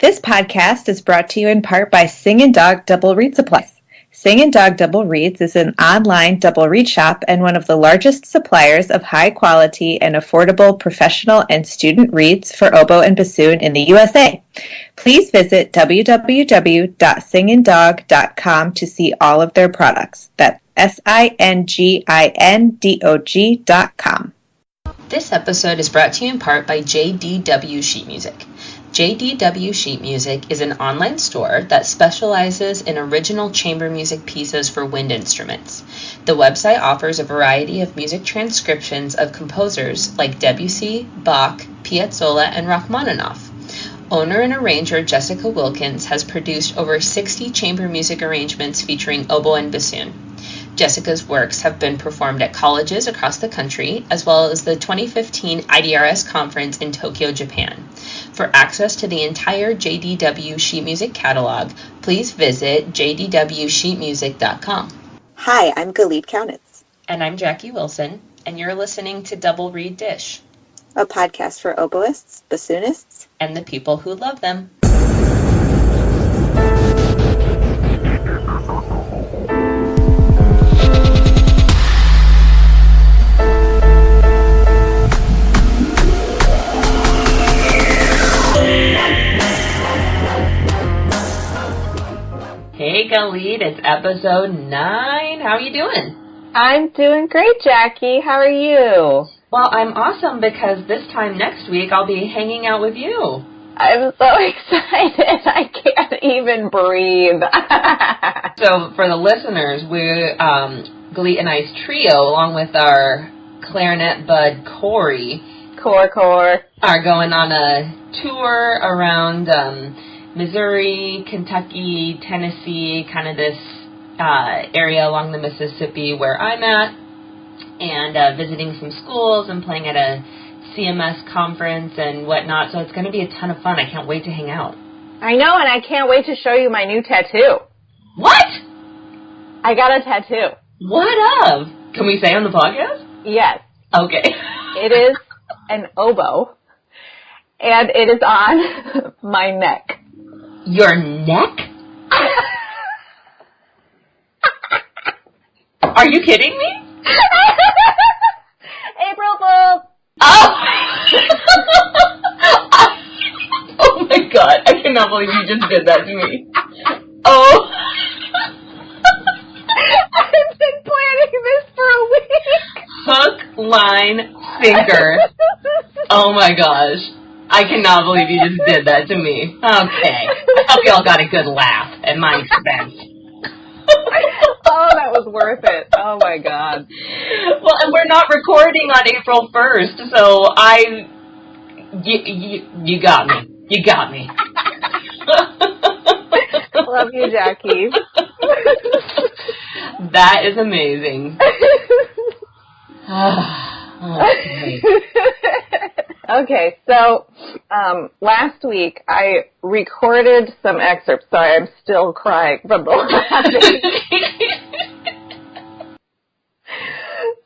This podcast is brought to you in part by Singin' Dog Double Reed Supplies. Singin' Dog Double Reeds is an online double reed shop and one of the largest suppliers of high-quality and affordable professional and student reeds for oboe and bassoon in the USA. Please visit www.singindog.com to see all of their products. That's SINGINDOG.com. This episode is brought to you in part by JDW Sheet Music. JDW Sheet Music is an online store that specializes in original chamber music pieces for wind instruments. The website offers a variety of music transcriptions of composers like Debussy, Bach, Piazzolla, and Rachmaninoff. Owner and arranger Jessica Wilkins has produced over 60 chamber music arrangements featuring oboe and bassoon. Jessica's works have been performed at colleges across the country, as well as the 2015 IDRS conference in Tokyo, Japan. For access to the entire JDW Sheet Music catalog, please visit jdwsheetmusic.com. Hi, I'm Galit Kaunitz. And I'm Jackie Wilson, and you're listening to Double Reed Dish, a podcast for oboists, bassoonists, and the people who love them. Hey Galit, it's episode 9. How are you doing? I'm doing great, Jackie. How are you? Well, I'm awesome because this time next week I'll be hanging out with you. I'm so excited. I can't even breathe. So for the listeners, Galit and I's trio, along with our clarinet bud Corey, Core, are going on a tour around Missouri, Kentucky, Tennessee, kind of this area along the Mississippi where I'm at, and visiting some schools and playing at a CMS conference and whatnot. So it's going to be a ton of fun. I can't wait to hang out. I know, and I can't wait to show you my new tattoo. What? I got a tattoo. What of? Can we say on the podcast? Yes. Okay. It is an oboe, and it is on my neck. Your neck? Are you kidding me? April Fool's! Oh! Oh my god, I cannot believe you just did that to me. Oh. I've been planning this for a week. Hook, line, sinker. Oh my gosh. I cannot believe you just did that to me. Okay. I hope y'all got a good laugh at my expense. Oh, that was worth it. Oh, my God. Well, and we're not recording on April 1st, so you got me. You got me. Love you, Jackie. That is amazing. Okay. Okay, so last week I recorded some excerpts. Sorry, I'm still crying from the last week.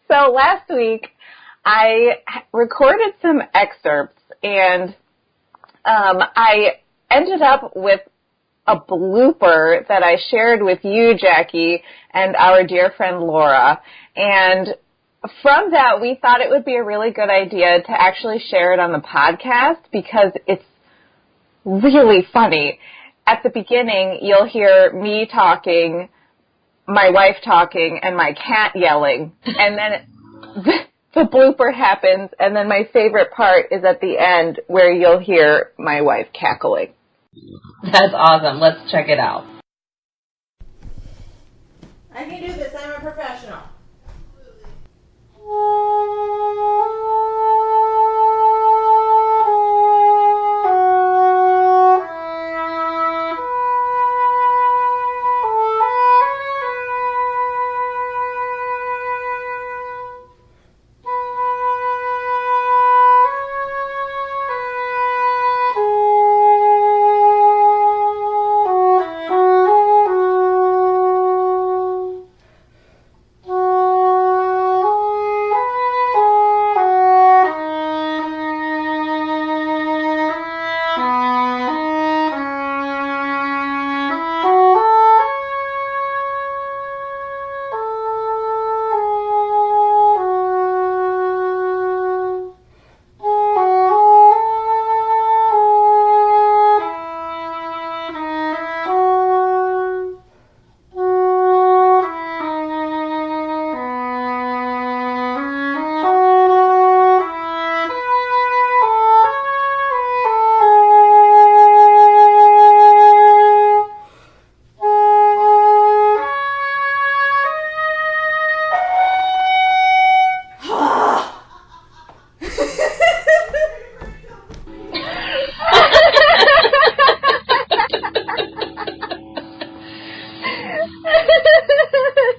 So last week I recorded some excerpts, and I ended up with a blooper that I shared with you, Jackie, and our dear friend Laura. And from that, we thought it would be a really good idea to actually share it on the podcast because it's really funny. At the beginning, you'll hear me talking, my wife talking, and my cat yelling. And then the blooper happens, and then my favorite part is at the end where you'll hear my wife cackling. That's awesome. Let's check it out. I can do this. I'm a professional.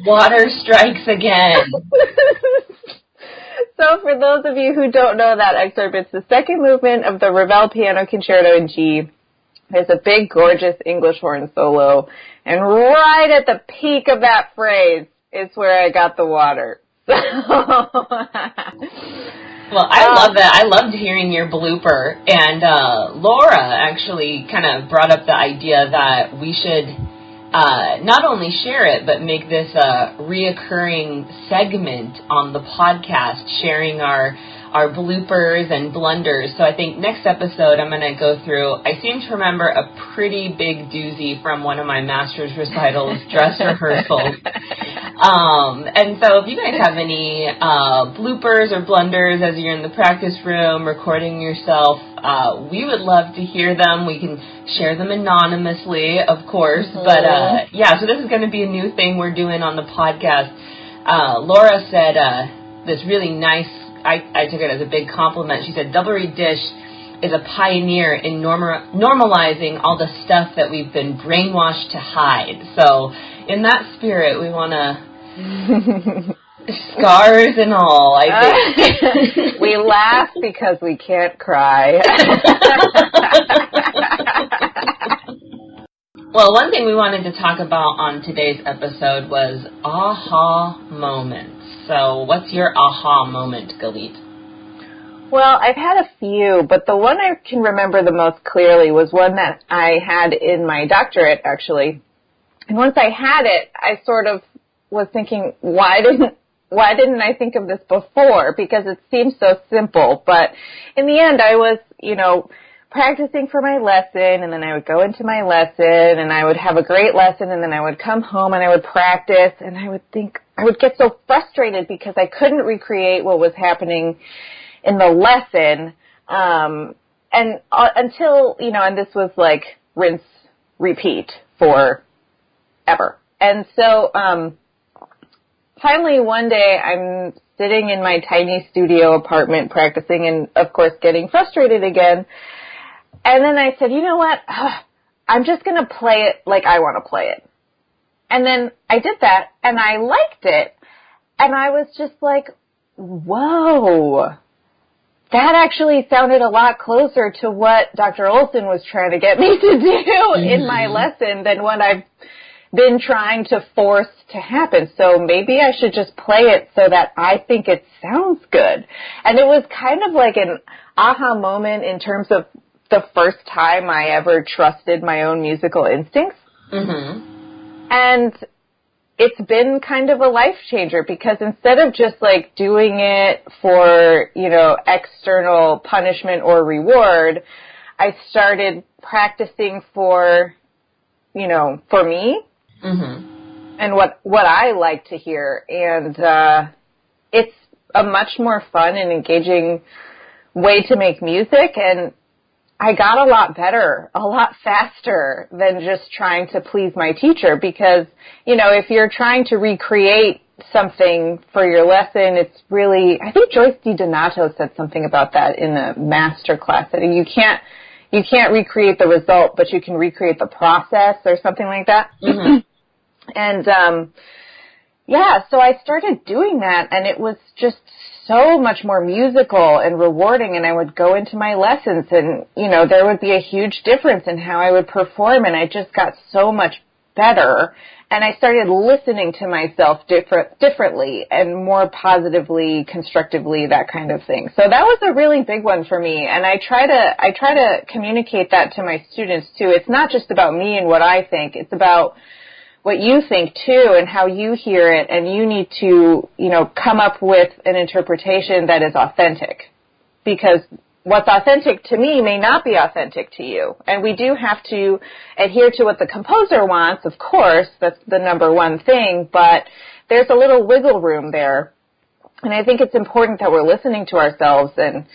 Water strikes again. So for those of you who don't know that excerpt, it's the second movement of the Ravel Piano Concerto in G. There's a big, gorgeous English horn solo, and right at the peak of that phrase is where I got the water. Well, I love that. I loved hearing your blooper, and Laura actually kind of brought up the idea that we should not only share it, but make this a reoccurring segment on the podcast, sharing our bloopers and blunders. So I think next episode I'm going to go through, I seem to remember a pretty big doozy from one of my master's recitals, dress rehearsals. And so if you guys have any bloopers or blunders as you're in the practice room recording yourself, we would love to hear them. We can share them anonymously, of course. Mm-hmm. But yeah, so this is going to be a new thing we're doing on the podcast. Laura said this really nice, I took it as a big compliment. She said, Double Reed Dish is a pioneer in normalizing all the stuff that we've been brainwashed to hide. So in that spirit, we want to, scars and all, I think. We laugh because we can't cry. Well, one thing we wanted to talk about on today's episode was aha moments. So what's your aha moment, Galit? Well, I've had a few, but the one I can remember the most clearly was one that I had in my doctorate, actually. And once I had it, I sort of was thinking, why didn't I think of this before? Because it seems so simple. But in the end, I was, practicing for my lesson, and then I would go into my lesson, and I would have a great lesson, and then I would come home and I would practice, and I would get so frustrated because I couldn't recreate what was happening in the lesson, and until, and this was like rinse, repeat forever. And so, finally one day I'm sitting in my tiny studio apartment practicing and, of course, getting frustrated again. And then I said, you know what? I'm just going to play it like I want to play it. And then I did that, and I liked it. And I was just like, whoa, that actually sounded a lot closer to what Dr. Olson was trying to get me to do in my lesson than what I've been trying to force to happen. So maybe I should just play it so that I think it sounds good. And it was kind of like an aha moment in terms of the first time I ever trusted my own musical instincts. Mm-hmm. And it's been kind of a life changer because instead of just like doing it for, external punishment or reward, I started practicing for me. Mm-hmm. And what I like to hear. And it's a much more fun and engaging way to make music, and I got a lot better, a lot faster than just trying to please my teacher because, if you're trying to recreate something for your lesson, it's really, I think Joyce DiDonato said something about that in a master class, that you can't recreate the result, but you can recreate the process or something like that. Mm-hmm. And, so I started doing that, and it was just so much more musical and rewarding, and I would go into my lessons, and, there would be a huge difference in how I would perform, and I just got so much better, and I started listening to myself differently and more positively, constructively, that kind of thing. So that was a really big one for me, and I try to communicate that to my students, too. It's not just about me and what I think. It's about what you think, too, and how you hear it, and you need to, come up with an interpretation that is authentic, because what's authentic to me may not be authentic to you, and we do have to adhere to what the composer wants, of course, that's the number one thing, but there's a little wiggle room there, and I think it's important that we're listening to ourselves and,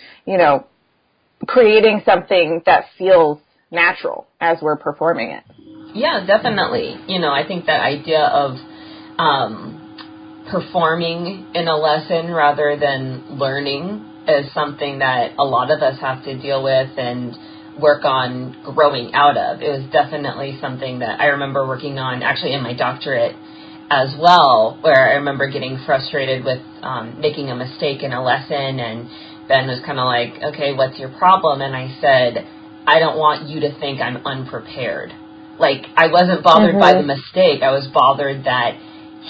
creating something that feels natural as we're performing it. Yeah, definitely. I think that idea of performing in a lesson rather than learning is something that a lot of us have to deal with and work on growing out of. It was definitely something that I remember working on actually in my doctorate. as well, where I remember getting frustrated with making a mistake in a lesson, and Ben was kind of like, okay, what's your problem? And I said, I don't want you to think I'm unprepared. Like, I wasn't bothered by the mistake. I was bothered that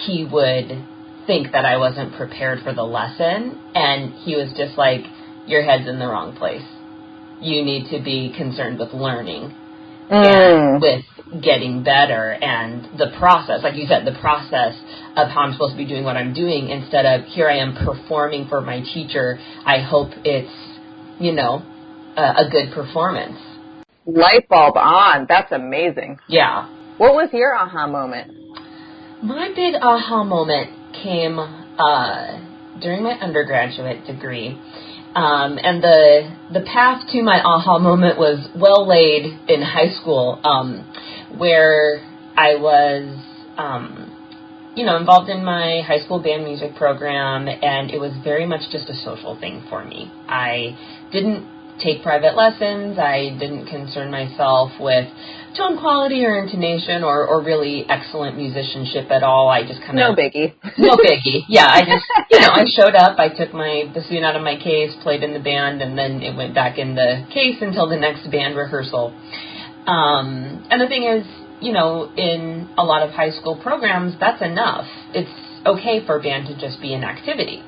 he would think that I wasn't prepared for the lesson, and he was just like, your head's in the wrong place. You need to be concerned with learning and with getting better, and the process, like you said, the process of how I'm supposed to be doing what I'm doing, instead of here I am performing for my teacher. I hope it's, a good performance. Light bulb on. That's amazing. Yeah. What was your aha moment? My big aha moment came during my undergraduate degree. And the path to my aha moment was well laid in high school, where I was, involved in my high school band music program, and it was very much just a social thing for me. I didn't take private lessons. I didn't concern myself with tone quality or intonation or really excellent musicianship at all. I just kind of... No biggie. No biggie. Yeah, I just, I showed up, I took my bassoon out of my case, played in the band, and then it went back in the case until the next band rehearsal. And the thing is, in a lot of high school programs, that's enough. It's okay for band to just be an activity.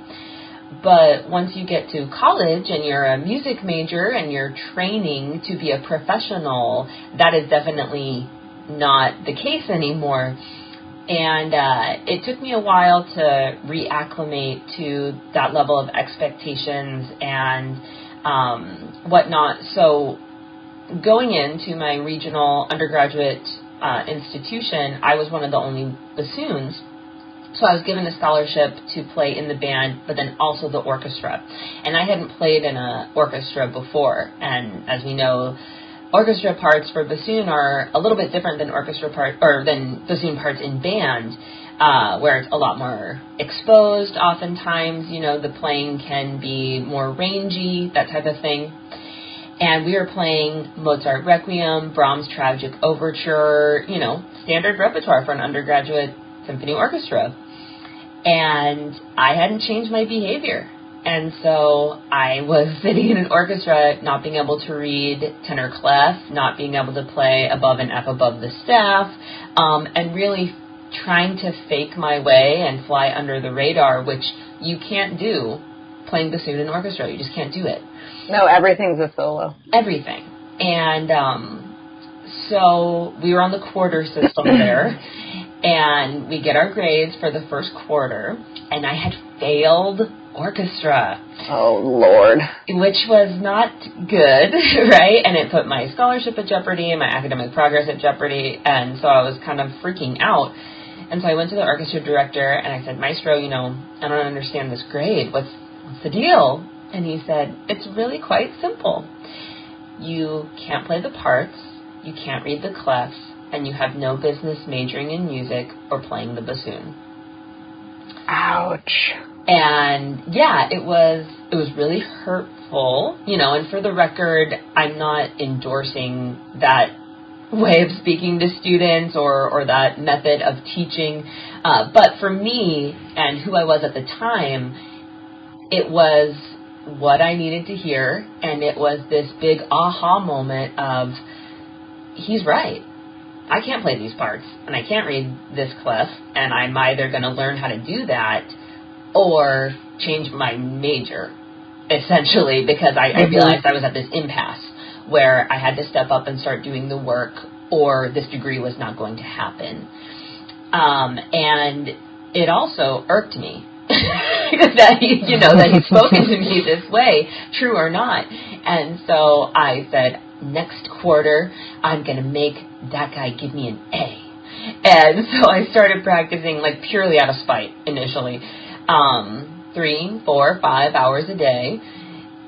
But once you get to college and you're a music major and you're training to be a professional, that is definitely not the case anymore. And it took me a while to reacclimate to that level of expectations and whatnot. So going into my regional undergraduate institution, I was one of the only bassoons. So I was given a scholarship to play in the band, but then also the orchestra. And I hadn't played in an orchestra before. And as we know, orchestra parts for bassoon are a little bit different than than bassoon parts in band, where it's a lot more exposed. Oftentimes, the playing can be more rangy, that type of thing. And we were playing Mozart Requiem, Brahms Tragic Overture, standard repertoire for an undergraduate symphony orchestra. And I hadn't changed my behavior. And so I was sitting in an orchestra, not being able to read tenor clef, not being able to play above and F above the staff, and really trying to fake my way and fly under the radar, which you can't do playing bassoon in orchestra. You just can't do it. No, everything's a solo. Everything. And so we were on the quarter system there. And we get our grades for the first quarter, and I had failed orchestra. Oh, Lord. Which was not good, right? And it put my scholarship at jeopardy and my academic progress at jeopardy, and so I was kind of freaking out. And so I went to the orchestra director, and I said, Maestro, I don't understand this grade. What's the deal? And he said, it's really quite simple. You can't play the parts, you can't read the clefs, and you have no business majoring in music or playing the bassoon. Ouch. And yeah, it was really hurtful, and for the record, I'm not endorsing that way of speaking to students or that method of teaching. But for me and who I was at the time, it was what I needed to hear, and it was this big aha moment of, he's right. I can't play these parts, and I can't read this clef, and I'm either going to learn how to do that or change my major, essentially, because I realized I was at this impasse where I had to step up and start doing the work, or this degree was not going to happen. And it also irked me that he'd spoken to me this way, true or not. And so I said, next quarter, I'm going to make that guy give me an A. And so I started practicing purely out of spite initially, 3, 4, 5 hours a day.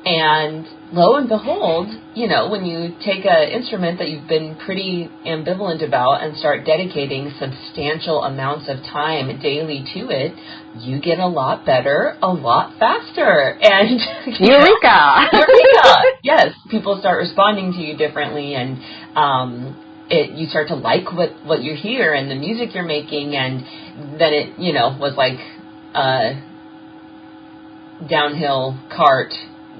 And lo and behold, when you take an instrument that you've been pretty ambivalent about and start dedicating substantial amounts of time daily to it, you get a lot better, a lot faster. And Eureka! Eureka! Yes, people start responding to you differently, and you start to like what you hear and the music you're making, and then it, was like a downhill cart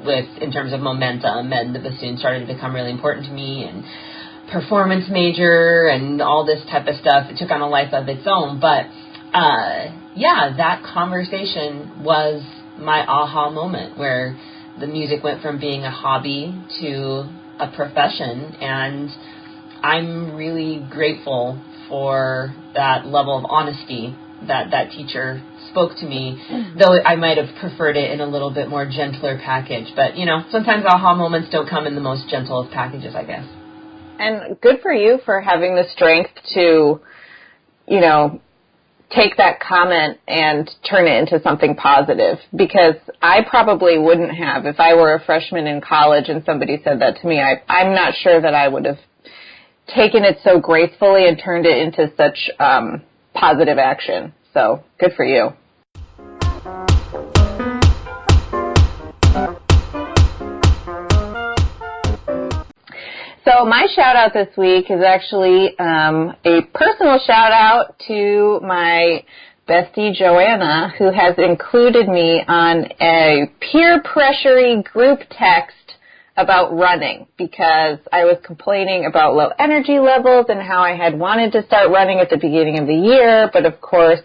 in terms of momentum, and the bassoon started to become really important to me, and performance major and all this type of stuff. It took on a life of its own, but that conversation was my aha moment, where the music went from being a hobby to a profession, and I'm really grateful for that level of honesty that teacher spoke to me, though I might have preferred it in a little bit more gentler package. But, sometimes aha moments don't come in the most gentle of packages, I guess. And good for you for having the strength to, take that comment and turn it into something positive, because I probably wouldn't have. If I were a freshman in college and somebody said that to me, I'm not sure that I would have taken it so gracefully and turned it into such positive action. So good for you. So my shout out this week is actually a personal shout out to my bestie Joanna, who has included me on a peer pressury group text about running, because I was complaining about low energy levels and how I had wanted to start running at the beginning of the year, but of course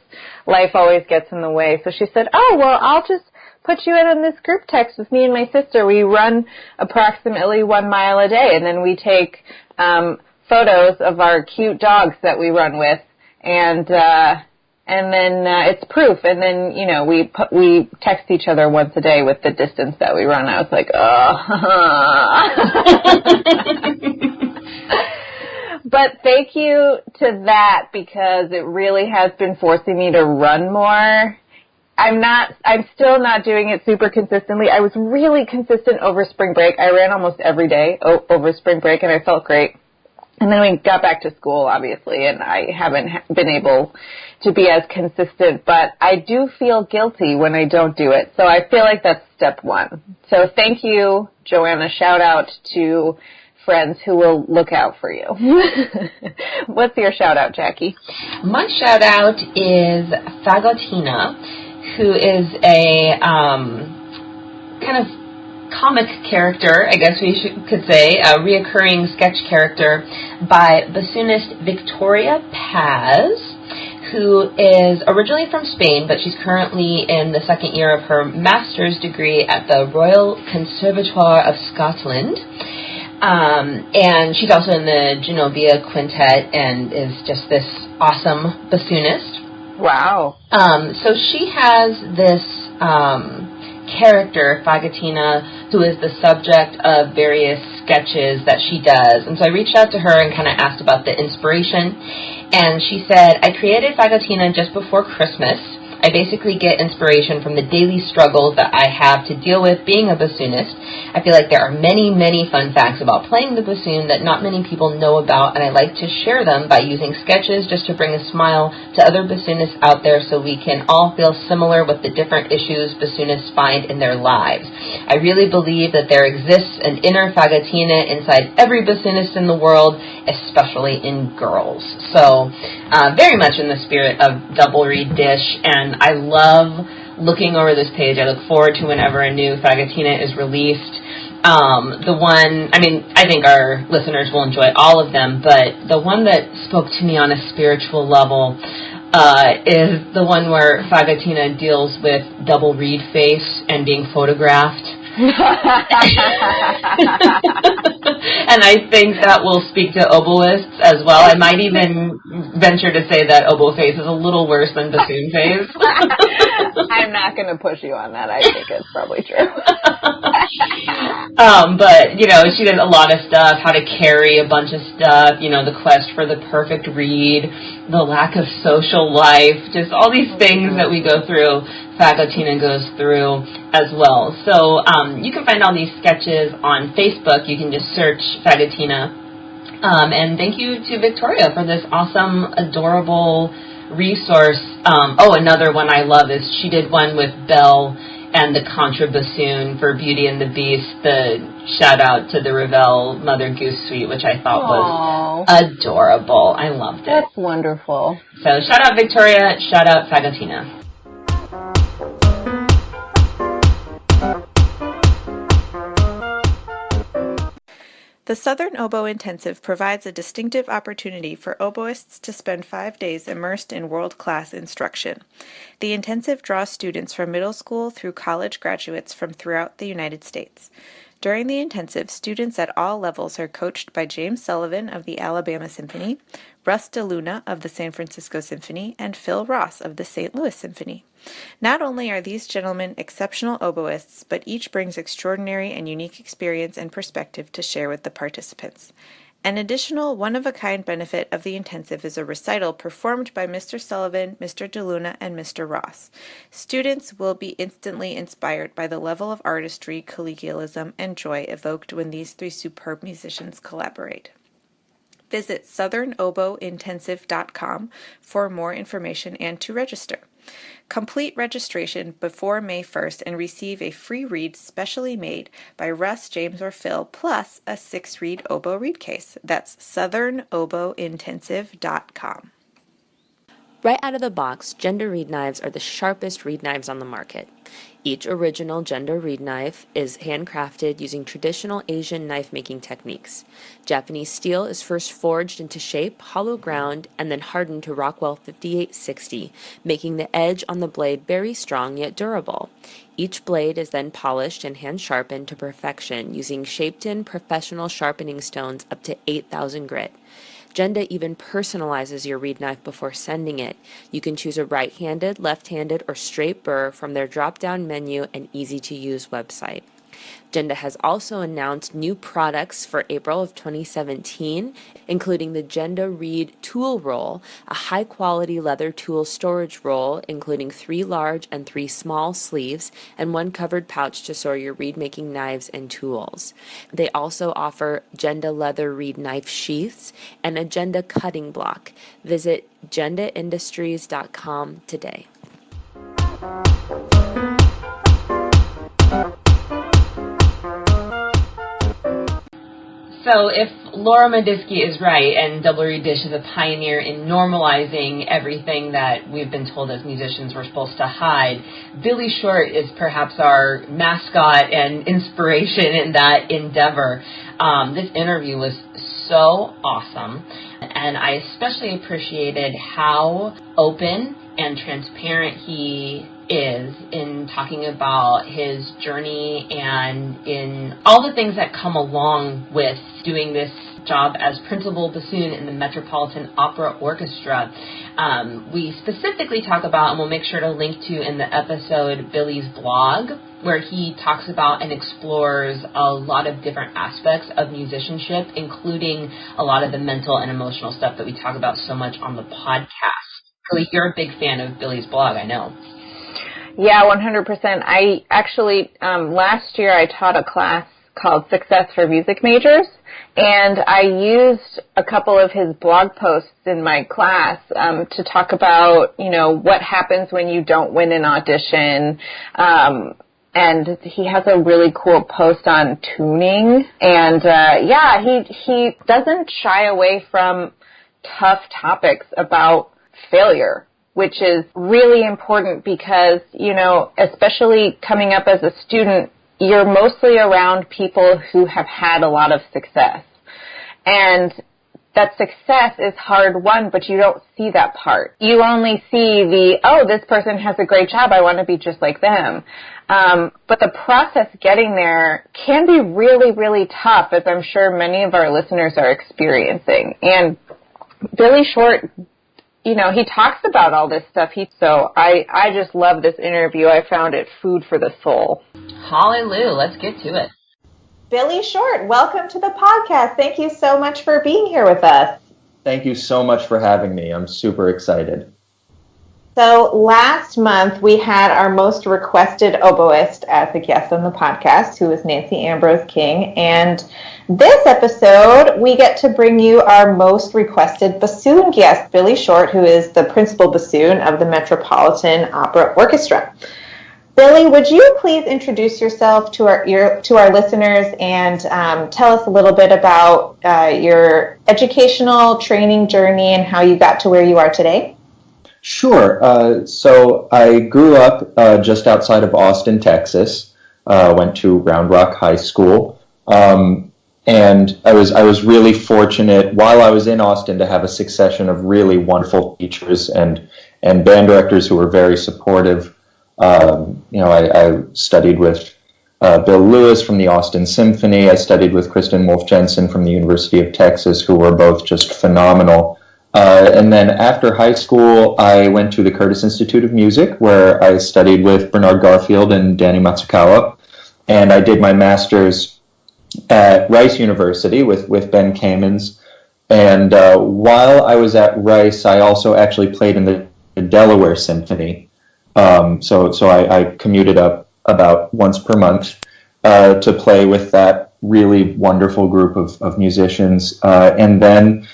life always gets in the way. So she said, oh, well, I'll just put you in on this group text with me and my sister. We run approximately 1 mile a day, and then we take photos of our cute dogs that we run with, and then it's proof. And then, we text each other once a day with the distance that we run. I was like, But thank you to that, because it really has been forcing me to run more. I'm still not doing it super consistently. I was really consistent over spring break. I ran almost every day over spring break, and I felt great. And then we got back to school, obviously, and I haven't been able to be as consistent, but I do feel guilty when I don't do it. So I feel like that's step one. So thank you, Joanna. Shout out to friends who will look out for you. What's your shout out, Jackie? My shout out is Fagotina, who is a kind of comic character, I guess we could say, a reoccurring sketch character by bassoonist Victoria Paz, who is originally from Spain, but she's currently in the second year of her master's degree at the Royal Conservatoire of Scotland. And she's also in the Genovia Quintet and is just this awesome bassoonist. Wow. So she has this character, Fagotina, who is the subject of various sketches that she does. And so I reached out to her and kind of asked about the inspiration. And she said, I created Fagotina just before Christmas. I basically get inspiration from the daily struggles that I have to deal with being a bassoonist. I feel like there are many, many fun facts about playing the bassoon that not many people know about, and I like to share them by using sketches just to bring a smile to other bassoonists out there so we can all feel similar with the different issues bassoonists find in their lives. I really believe that there exists an inner Fagotina inside every bassoonist in the world, especially in girls. So very much in the spirit of Double Reed Dish, and I love looking over this page. I look forward to whenever a new Fagotina is released. The one, I think our listeners will enjoy all of them, but the one that spoke to me on a spiritual level is the one where Fagotina deals with double reed face and being photographed. And I think that will speak to oboists as well. I might even venture to say that oboe face is a little worse than bassoon face. I'm not going to push you on that. I think it's probably true. But, she did a lot of stuff, how to carry a bunch of stuff, the quest for the perfect reed, the lack of social life, just all these things that we go through, Fagotina goes through as well. So you can find all these sketches on Facebook. You can just search Fagotina. And thank you to Victoria for this awesome, adorable resource. Another one I love is she did one with Belle and the contrabassoon for Beauty and the Beast, the shout out to the Ravel Mother Goose Suite, which I thought was adorable. I loved it. That's wonderful. So shout out Victoria, shout out Fagotina. The Southern Oboe Intensive provides a distinctive opportunity for oboists to spend 5 days immersed in world-class instruction. The intensive draws students from middle school through college graduates from throughout the United States. During the intensive, students at all levels are coached by James Sullivan of the Alabama Symphony, Russ DeLuna of the San Francisco Symphony, and Phil Ross of the St. Louis Symphony. Not only are these gentlemen exceptional oboists, but each brings extraordinary and unique experience and perspective to share with the participants. An additional one-of-a-kind benefit of the intensive is a recital performed by Mr. Sullivan, Mr. DeLuna, and Mr. Ross. Students will be instantly inspired by the level of artistry, collegialism, and joy evoked when these three superb musicians collaborate. Visit southernoboeintensive.com for more information and to register. Complete registration before May 1st and receive a free reed specially made by Russ, James, or Phil, plus a 6-reed oboe reed case. That's southernoboeintensive.com. Right out of the box, Genda reed knives are the sharpest reed knives on the market. Each original Genda reed knife is handcrafted using traditional Asian knife-making techniques. Japanese steel is first forged into shape, hollow ground, and then hardened to Rockwell 5860, making the edge on the blade very strong yet durable. Each blade is then polished and hand-sharpened to perfection using shaped-in professional sharpening stones up to 8,000 grit. Genda even personalizes your reed knife before sending it. You can choose a right-handed, left-handed, or straight burr from their drop-down menu and easy-to-use website. Genda has also announced new products for April of 2017, including the Genda Reed Tool Roll, a high-quality leather tool storage roll, including 3 large and 3 small sleeves, and 1 covered pouch to store your reed-making knives and tools. They also offer Genda leather reed knife sheaths and a Genda cutting block. Visit gendaindustries.com today. So if Laura Modisky is right and Double Reed Dish is a pioneer in normalizing everything that we've been told as musicians we're supposed to hide, Billy Short is perhaps our mascot and inspiration in that endeavor. This interview was so awesome, and I especially appreciated how open and transparent he is in talking about his journey and in all the things that come along with doing this job as principal bassoon in the Metropolitan Opera Orchestra. We specifically talk about, and we'll make sure to link to in the episode, Billy's blog, where he talks about and explores a lot of different aspects of musicianship, including a lot of the mental and emotional stuff that we talk about so much on the podcast. Billy, you're a big fan of Billy's blog, I know. Yeah, 100%. I actually, last year I taught a class called Success for Music Majors, and I used a couple of his blog posts in my class to talk about, what happens when you don't win an audition. And he has a really cool post on tuning. And, he doesn't shy away from tough topics about failure, which is really important because, especially coming up as a student, you're mostly around people who have had a lot of success. And that success is hard won, but you don't see that part. You only see this person has a great job, I want to be just like them. But the process getting there can be really, really tough, as I'm sure many of our listeners are experiencing. And Billy Short, he talks about all this stuff. So I just love this interview. I found it food for the soul. Hallelujah. Let's get to it. Billy Short, welcome to the podcast. Thank you so much for being here with us. Thank you so much for having me. I'm super excited. So last month we had our most requested oboist as a guest on the podcast, who was Nancy Ambrose King. And this episode, we get to bring you our most requested bassoon guest, Billy Short, who is the principal bassoon of the Metropolitan Opera Orchestra. Billy, would you please introduce yourself to our listeners and tell us a little bit about your educational training journey and how you got to where you are today? Sure. So I grew up just outside of Austin, Texas. Went to Round Rock High School, and I was really fortunate while I was in Austin to have a succession of really wonderful teachers and band directors who were very supportive. I studied with Bill Lewis from the Austin Symphony. I studied with Kristen Wolf Jensen from the University of Texas, who were both just phenomenal. And then after high school, I went to the Curtis Institute of Music, where I studied with Bernard Garfield and Danny Matsukawa. And I did my master's at Rice University with Ben Kamens. And while I was at Rice, I also actually played in the Delaware Symphony. So I commuted up about once per month to play with that really wonderful group of musicians. And then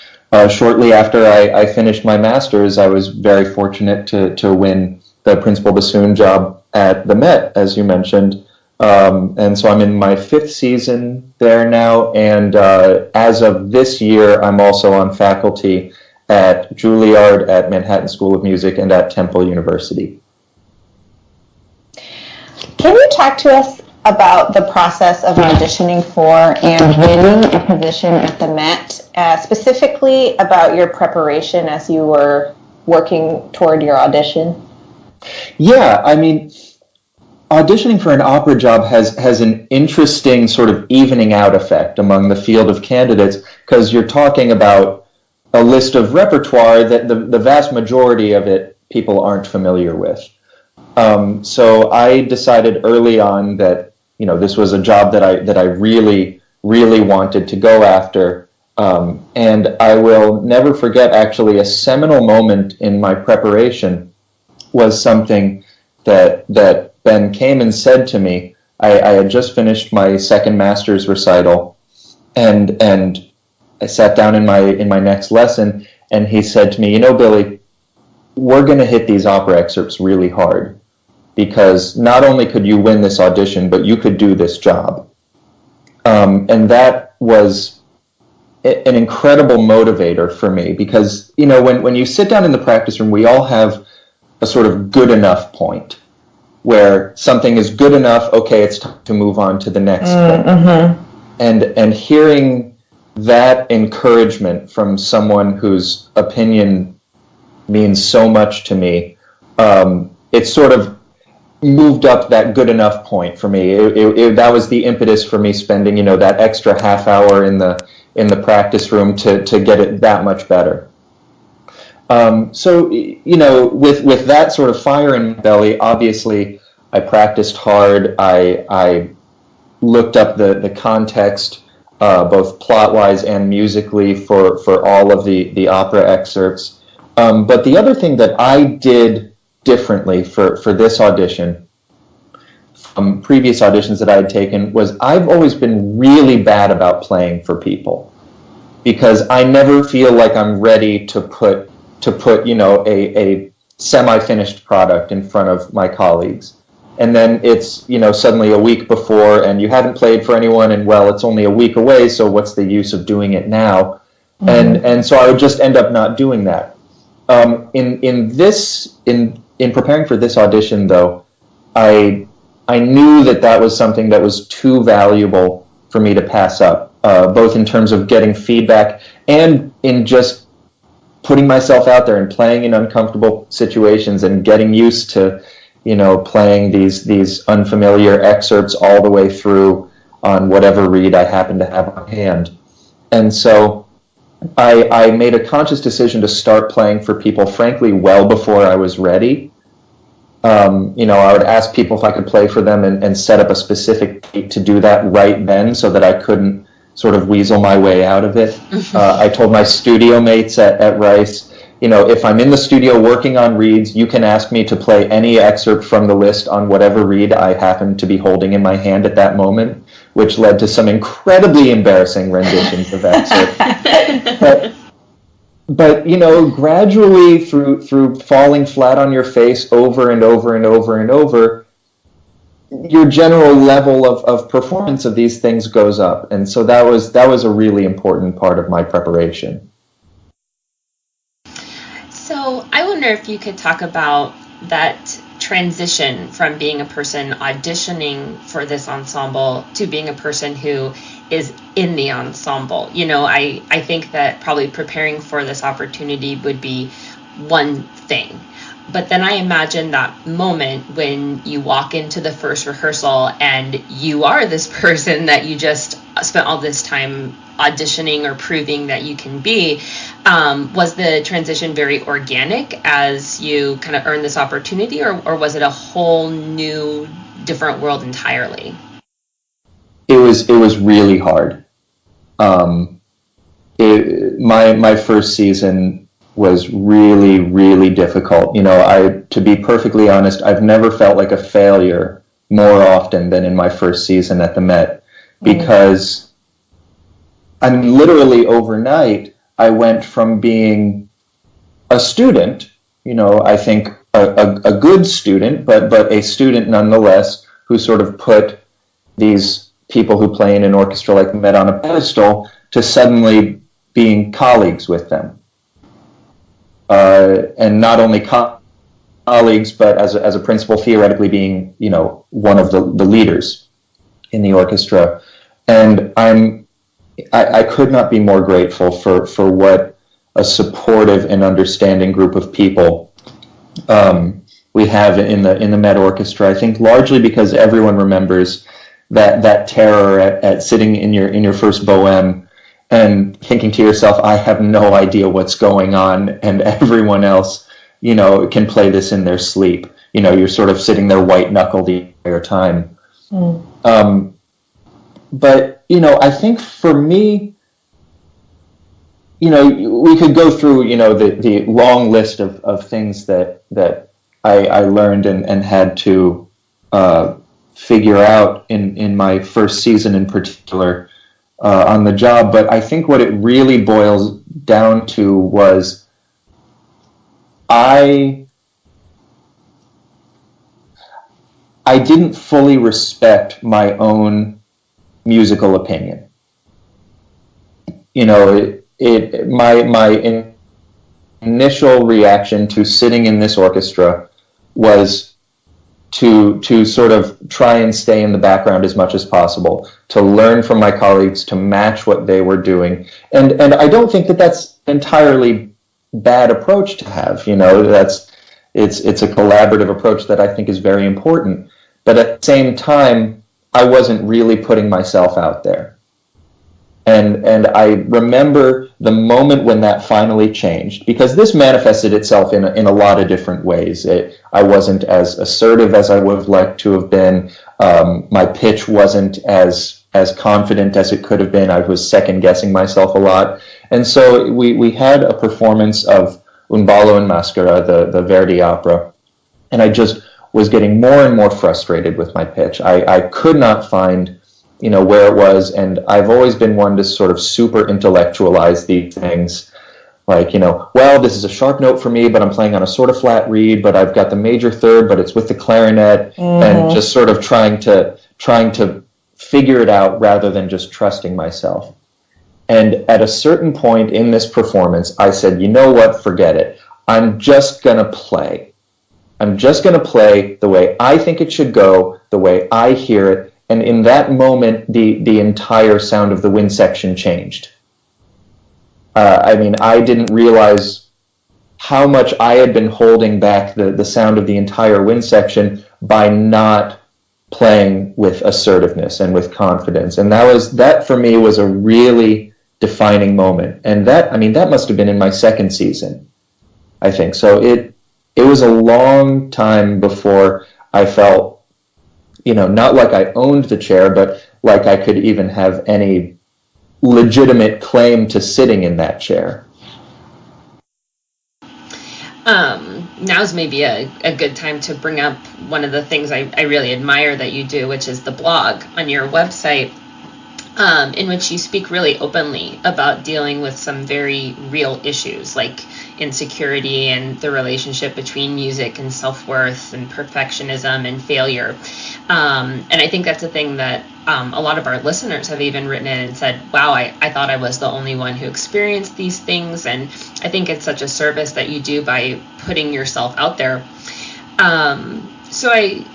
shortly after I finished my master's, I was very fortunate to win the principal bassoon job at the Met, as you mentioned. And so I'm in my 5th season there now, and as of this year, I'm also on faculty at Juilliard, at Manhattan School of Music, and at Temple University. Can you talk to us about the process of auditioning for and winning a position at the Met, specifically about your preparation as you were working toward your audition? Yeah, I mean, auditioning for an opera job has an interesting sort of evening out effect among the field of candidates, because you're talking about a list of repertoire that the vast majority of it people aren't familiar with. So I decided early on that this was a job that I really, really wanted to go after. And I will never forget, actually, a seminal moment in my preparation was something that Ben Kamen said to me. I had just finished my 2nd master's recital, and I sat down in my next lesson, and he said to me, Billy, we're going to hit these opera excerpts really hard, because not only could you win this audition, but you could do this job. And that was an incredible motivator for me, because, when you sit down in the practice room, we all have a sort of good enough point where something is good enough, okay, it's time to move on to the next thing. Mm-hmm. And hearing that encouragement from someone whose opinion means so much to me, it sort of moved up that good enough point for me. That was the impetus for me spending, that extra half hour in the practice room to get it that much better. So, with that sort of fire in my belly, obviously I practiced hard. I looked up the context, both plot-wise and musically, for all of the opera excerpts. But the other thing that I did differently for this audition from previous auditions that I had taken was I've always been really bad about playing for people, because I never feel like I'm ready to put a semi-finished product in front of my colleagues. And then it's, suddenly a week before, and you haven't played for anyone, and well, it's only a week away, so what's the use of doing it now? Mm-hmm. And so I would just end up not doing that. In preparing for this audition, though, I knew that was something that was too valuable for me to pass up, both in terms of getting feedback and in just putting myself out there and playing in uncomfortable situations and getting used to, playing these unfamiliar excerpts all the way through on whatever reed I happen to have on hand. And so I made a conscious decision to start playing for people, frankly, well before I was ready. I would ask people if I could play for them and set up a specific date to do that right then, so that I couldn't sort of weasel my way out of it. I told my studio mates at Rice, if I'm in the studio working on reeds, you can ask me to play any excerpt from the list on whatever reed I happen to be holding in my hand at that moment, which led to some incredibly embarrassing renditions of excerpts. But gradually through falling flat on your face over and over and over and over, your general level of performance of these things goes up. And so that was a really important part of my preparation. So I wonder if you could talk about that transition from being a person auditioning for this ensemble to being a person who is in the ensemble. I think that probably preparing for this opportunity would be one thing. But then I imagine that moment when you walk into the first rehearsal and you are this person that you just spent all this time auditioning or proving that you can be. Was the transition very organic as you kind of earned this opportunity, or was it a whole new, different world entirely? It was really hard. My first season was really, really difficult. To be perfectly honest, I've never felt like a failure more often than in my first season at the Met, because literally overnight, I went from being a student, I think a good student, but a student nonetheless, who sort of put these people who play in an orchestra like the Met on a pedestal, to suddenly being colleagues with them. And not only colleagues, but as a principal, theoretically being, one of the leaders in the orchestra. And I could not be more grateful for what a supportive and understanding group of people we have in the Met Orchestra. I think largely because everyone remembers that terror at sitting in your first bohème and thinking to yourself, I have no idea what's going on, and everyone else, can play this in their sleep. You're sort of sitting there white-knuckled the entire time. But, I think for me, we could go through, the long list of things that I learned and had to figure out in my first season in particular on the job. But I think what it really boils down to was I didn't fully respect my own musical opinion. My initial reaction to sitting in this orchestra was to sort of try and stay in the background as much as possible, to learn from my colleagues, to match what they were doing. And I don't think that's entirely bad approach to have. It's a collaborative approach that I think is very important. But at the same time, I wasn't really putting myself out there. And I remember the moment when that finally changed, because this manifested itself in a lot of different ways. I wasn't as assertive as I would have liked to have been. My pitch wasn't as confident as it could have been. I was second guessing myself a lot. And so we had a performance of Un ballo in maschera, the Verdi opera, and I just was getting more and more frustrated with my pitch. I could not find where it was, and I've always been one to sort of super intellectualize these things, like, well, this is a sharp note for me, but I'm playing on a sort of flat reed, but I've got the major third, but it's with the clarinet, and just sort of trying to figure it out rather than just trusting myself. And at a certain point in this performance, I said, you know what, forget it. I'm just going to play. I'm just going to play the way I think it should go, the way I hear it. And in that moment, the entire sound of the wind section changed. I didn't realize how much I had been holding back the sound of the entire wind section by not playing with assertiveness and with confidence. And that for me was a really defining moment. And that must have been in my second season, I think. So it was a long time before I felt, not like I owned the chair, but like I could even have any legitimate claim to sitting in that chair. Now's maybe a good time to bring up one of the things I really admire that you do, which is the blog on your website. in which you speak really openly about dealing with some very real issues like insecurity and the relationship between music and self-worth and perfectionism and failure. And I think that's a thing that a lot of our listeners have even written in and said, wow, I thought I was the only one who experienced these things. And I think it's such a service that you do by putting yourself out there. So I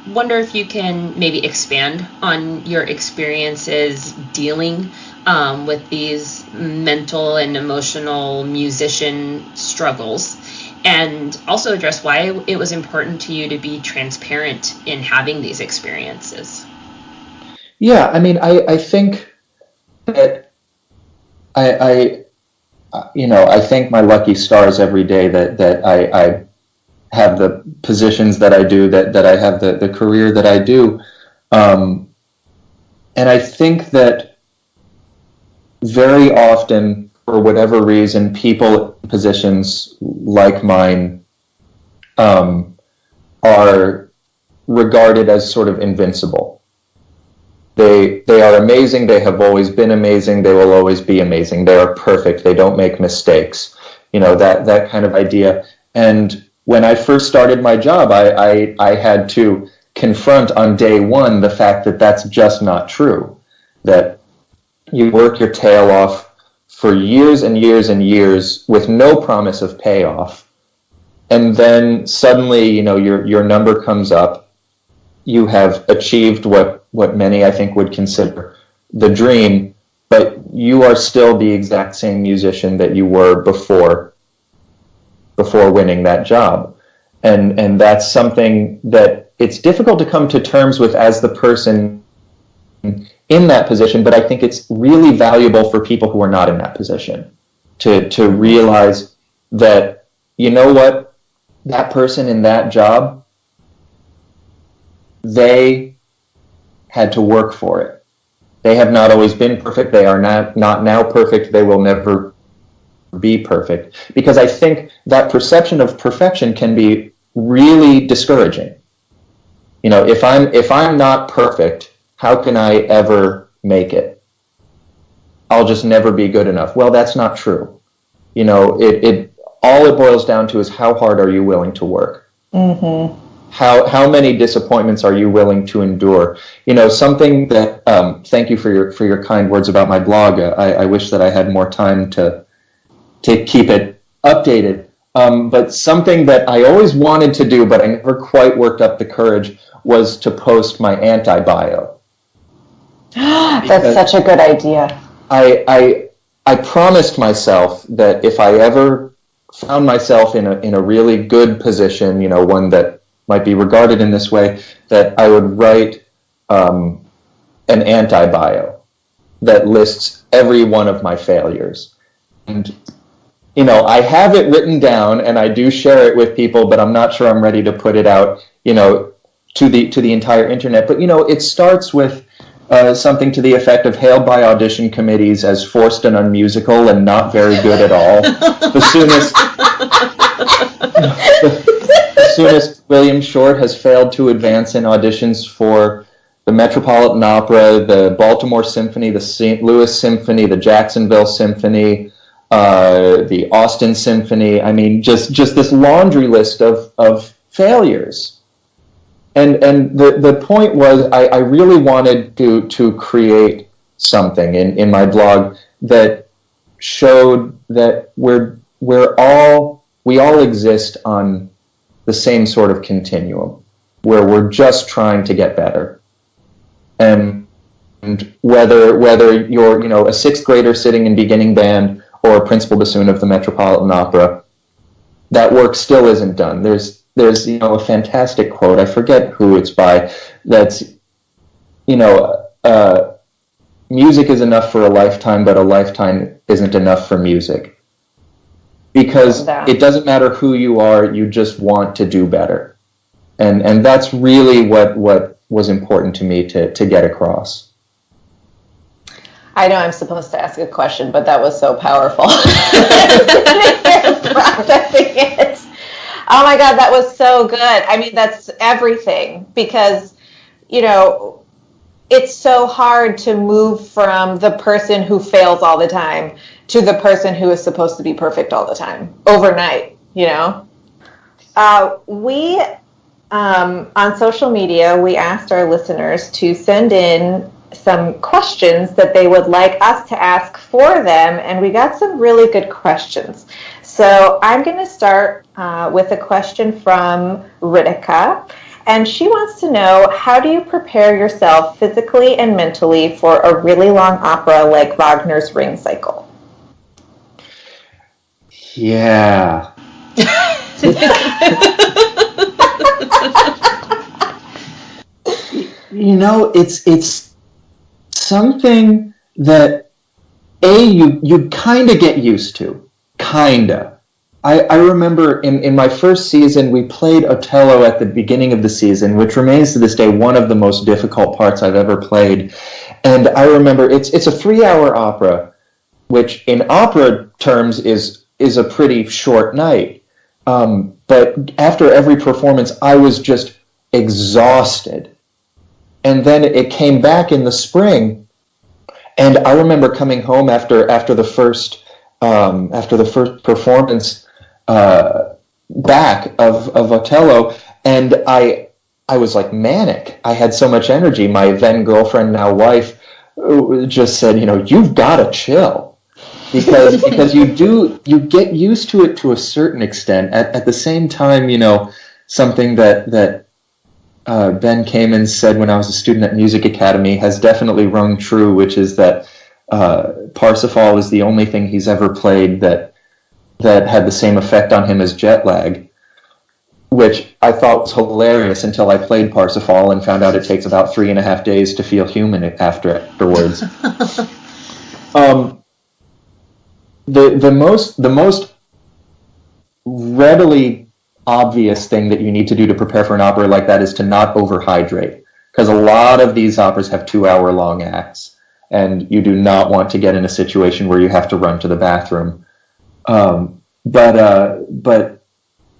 wonder if you can maybe expand on your experiences dealing with these mental and emotional musician struggles, and also address why it was important to you to be transparent in having these experiences. Yeah, I mean, I think that I thank my lucky stars every day that I have the positions that I do, that I have the career that I do. And I think that very often, for whatever reason, people in positions like mine are regarded as sort of invincible. They are amazing. They have always been amazing. They will always be amazing. They are perfect. They don't make mistakes. That kind of idea. And when I first started my job, I had to confront on day one the fact that that's just not true. That you work your tail off for years and years and years with no promise of payoff. And then suddenly, your number comes up. You have achieved what many, I think, would consider the dream, but you are still the exact same musician that you were before winning that job. And that's something that it's difficult to come to terms with as the person in that position, but I think it's really valuable for people who are not in that position to realize that, you know what, that person in that job, they had to work for it. They have not always been perfect. They are not now perfect. They will never be perfect. Because I think that perception of perfection can be really discouraging. If I'm not perfect, how can I ever make it? I'll just never be good enough. Well, that's not true. It all it boils down to is how hard are you willing to work? Mm-hmm. How many disappointments are you willing to endure? Something that thank you for your kind words about my blog. I wish that I had more time to keep it updated. But something that I always wanted to do, but I never quite worked up the courage, was to post my anti-bio. That's such a good idea. I promised myself that if I ever found myself in a really good position, one that might be regarded in this way, that I would write an anti-bio that lists every one of my failures. And I have it written down and I do share it with people, but I'm not sure I'm ready to put it out, to the entire internet. But it starts with something to the effect of hailed by audition committees as forced and unmusical and not very good at all. Bassoonist William Short has failed to advance in auditions for the Metropolitan Opera, the Baltimore Symphony, the St. Louis Symphony, the Jacksonville Symphony, the Austin Symphony. I mean, just this laundry list of failures. And the point was, I really wanted to create something in my blog that showed that we all exist on the same sort of continuum, where we're just trying to get better. And whether you're a sixth grader sitting in beginning band or a principal bassoon of the Metropolitan Opera, that work still isn't done. There's a fantastic quote, I forget who it's by, that's music is enough for a lifetime, but a lifetime isn't enough for music. Because it doesn't matter who you are, you just want to do better. And that's really what was important to me to get across. I know I'm supposed to ask a question, but that was so powerful. Processing it. Oh my God, that was so good. I mean, that's everything, because, it's so hard to move from the person who fails all the time to the person who is supposed to be perfect all the time overnight, you know? We on social media, we asked our listeners to send in some questions that they would like us to ask for them, and we got some really good questions. So I'm going to start with a question from Ritika, and she wants to know, how do you prepare yourself physically and mentally for a really long opera like Wagner's Ring Cycle? Yeah. You know, it's something that you kind of get used to, kinda. I remember in my first season we played Otello at the beginning of the season, which remains to this day one of the most difficult parts I've ever played. And I remember it's a 3-hour opera, which in opera terms is a pretty short night. But after every performance, I was just exhausted. And then it came back in the spring, and I remember coming home after the first performance back of Otello, and I was like manic. I had so much energy. My then girlfriend, now wife, just said, you know, you've got to chill, because you get used to it to a certain extent. At the same time, you know, something that Ben Kamen said when I was a student at Music Academy has definitely rung true, which is that Parsifal is the only thing he's ever played that had the same effect on him as jet lag, which I thought was hilarious until I played Parsifal and found out it takes about 3.5 days to feel human afterwards. The most readily obvious thing that you need to do to prepare for an opera like that is to not overhydrate, because a lot of these operas have 2-hour long acts, and you do not want to get in a situation where you have to run to the bathroom. But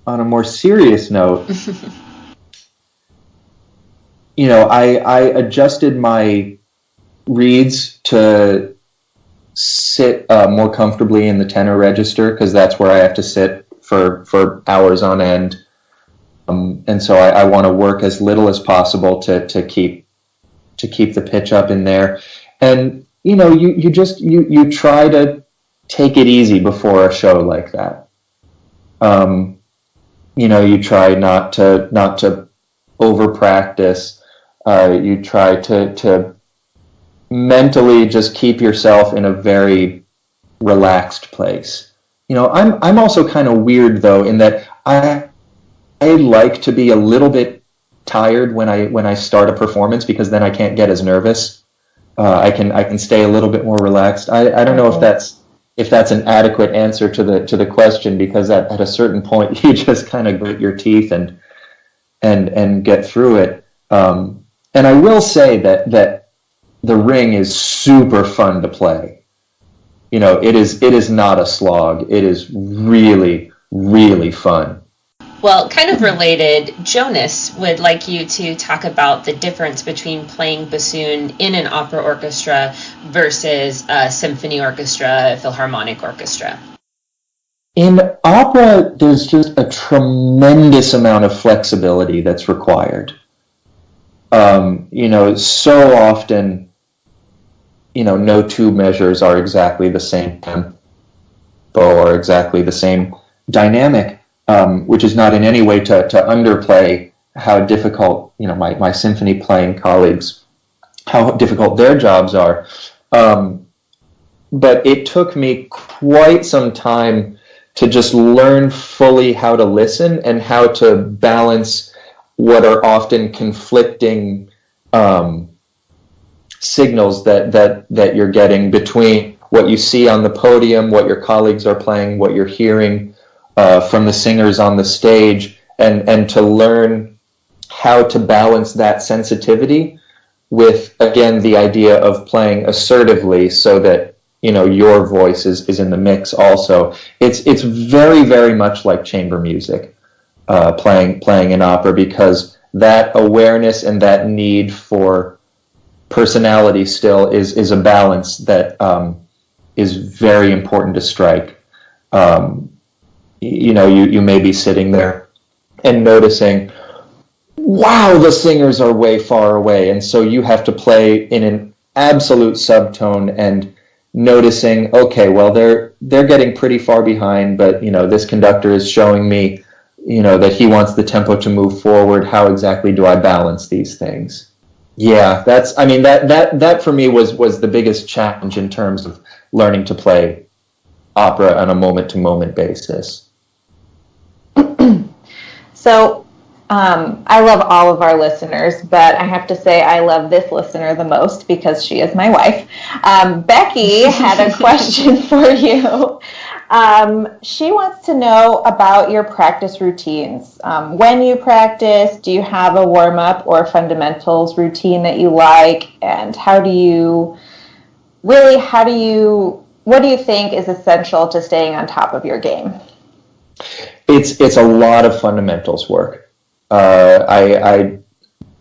on a more serious note, you know, I adjusted my reeds to sit more comfortably in the tenor register, because that's where I have to sit for hours on end, and so I want to work as little as possible to keep the pitch up in there. And you know, you try to take it easy before a show like that. You know, you try not to over practice. You try to mentally just keep yourself in a very relaxed place. You know, I'm also kind of weird though, in that I like to be a little bit tired when I start a performance, because then I can't get as nervous. I can stay a little bit more relaxed. I don't know if that's an adequate answer to the question, because at a certain point you just kind of grit your teeth and get through it. And I will say that the Ring is super fun to play. You know, it is not a slog. It is really, really fun. Well, kind of related, Jonas would like you to talk about the difference between playing bassoon in an opera orchestra versus a symphony orchestra, a philharmonic orchestra. In opera, there's just a tremendous amount of flexibility that's required. You know, so often, you know, no two measures are exactly the same tempo or exactly the same dynamic, which is not in any way to underplay how difficult, you know, my symphony playing colleagues, how difficult their jobs are. But it took me quite some time to just learn fully how to listen and how to balance what are often conflicting signals that you're getting between what you see on the podium, what your colleagues are playing, what you're hearing from the singers on the stage, and to learn how to balance that sensitivity with, again, the idea of playing assertively so that, you know, your voice is in the mix also. It's very, very much like chamber music, playing an opera, because that awareness and that need for personality still is a balance that is very important to strike. You may be sitting there and noticing, wow, the singers are way far away, and so you have to play in an absolute subtone and noticing, okay, well, they're getting pretty far behind, but this conductor is showing me that he wants the tempo to move forward. How exactly do I balance these things? Yeah, that for me was the biggest challenge in terms of learning to play opera on a moment-to-moment basis. So, I love all of our listeners, but I have to say I love this listener the most because she is my wife. Becky had a question for you. She wants to know about your practice routines. When you practice, do you have a warm-up or fundamentals routine that you like? And what do you think is essential to staying on top of your game? It's a lot of fundamentals work. I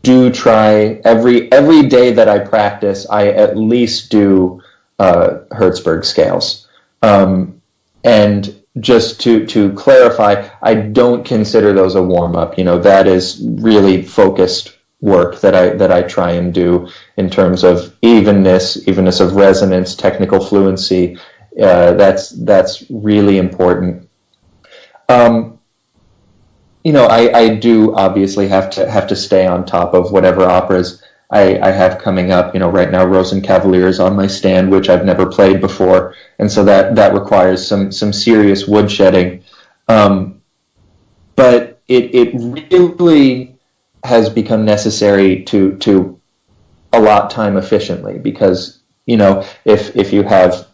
do try every day that I practice. I at least do Hertzberg scales. And just to clarify, I don't consider those a warm up. That is really focused work that I try and do in terms of evenness of resonance, technical fluency. That's really important. I do obviously have to stay on top of whatever operas I have coming up. Right now Rosenkavalier is on my stand, which I've never played before, and so that requires some serious woodshedding. But it really has become necessary to allot time efficiently, because if you have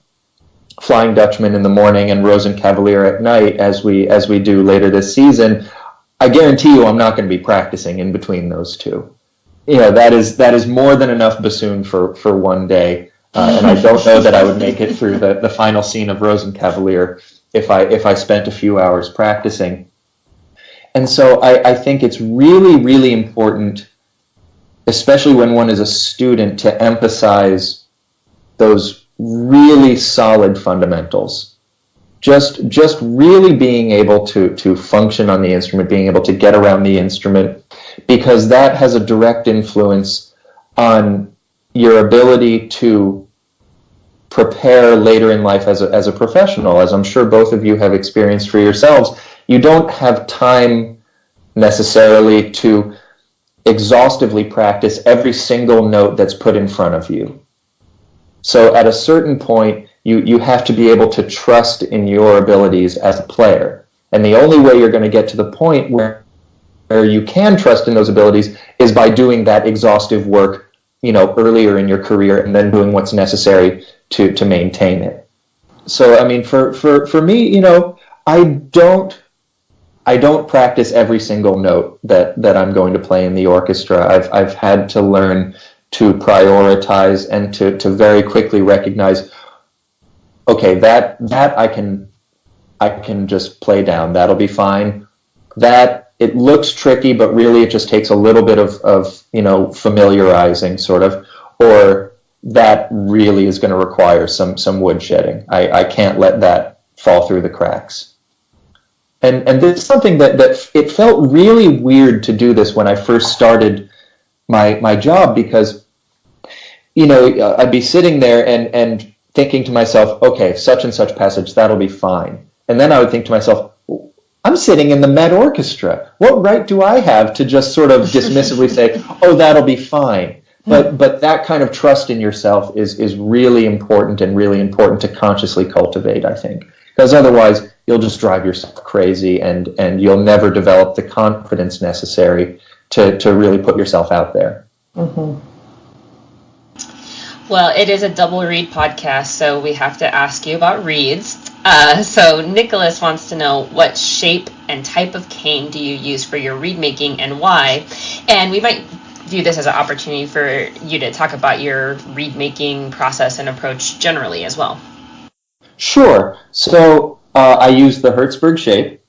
Flying Dutchman in the morning and Rosenkavalier at night, as we do later this season, I guarantee you I'm not going to be practicing in between those two. That is more than enough bassoon for one day, and I don't know that I would make it through the final scene of Rosenkavalier if I spent a few hours practicing. And so I think it's really, really important, especially when one is a student, to emphasize those really solid fundamentals. Just really being able to function on the instrument, being able to get around the instrument, because that has a direct influence on your ability to prepare later in life as a professional. As I'm sure both of you have experienced for yourselves, you don't have time necessarily to exhaustively practice every single note that's put in front of you. So at a certain point, you have to be able to trust in your abilities as a player. And the only way you're going to get to the point where you can trust in those abilities is by doing that exhaustive work, earlier in your career, and then doing what's necessary to maintain it. So, for me, I don't practice every single note that I'm going to play in the orchestra. I've had to learn to prioritize and to very quickly recognize, okay, that I can just play down. That'll be fine. That it looks tricky, but really it just takes a little bit of familiarizing, sort of, or that really is going to require some woodshedding. I can't let that fall through the cracks. And this is something that it felt really weird to do this when I first started my job, because I'd be sitting there and thinking to myself, okay, such and such passage, that'll be fine. And then I would think to myself, I'm sitting in the Met Orchestra. What right do I have to just sort of dismissively say, oh, that'll be fine? But that kind of trust in yourself is really important, and really important to consciously cultivate, I think. Because otherwise, you'll just drive yourself crazy, and you'll never develop the confidence necessary to really put yourself out there. Mm-hmm. Well, it is a double reed podcast, so we have to ask you about reeds. So Nicholas wants to know, what shape and type of cane do you use for your reed making, and why? And we might view this as an opportunity for you to talk about your reed making process and approach generally as well. Sure. So I use the Hertzberg shape,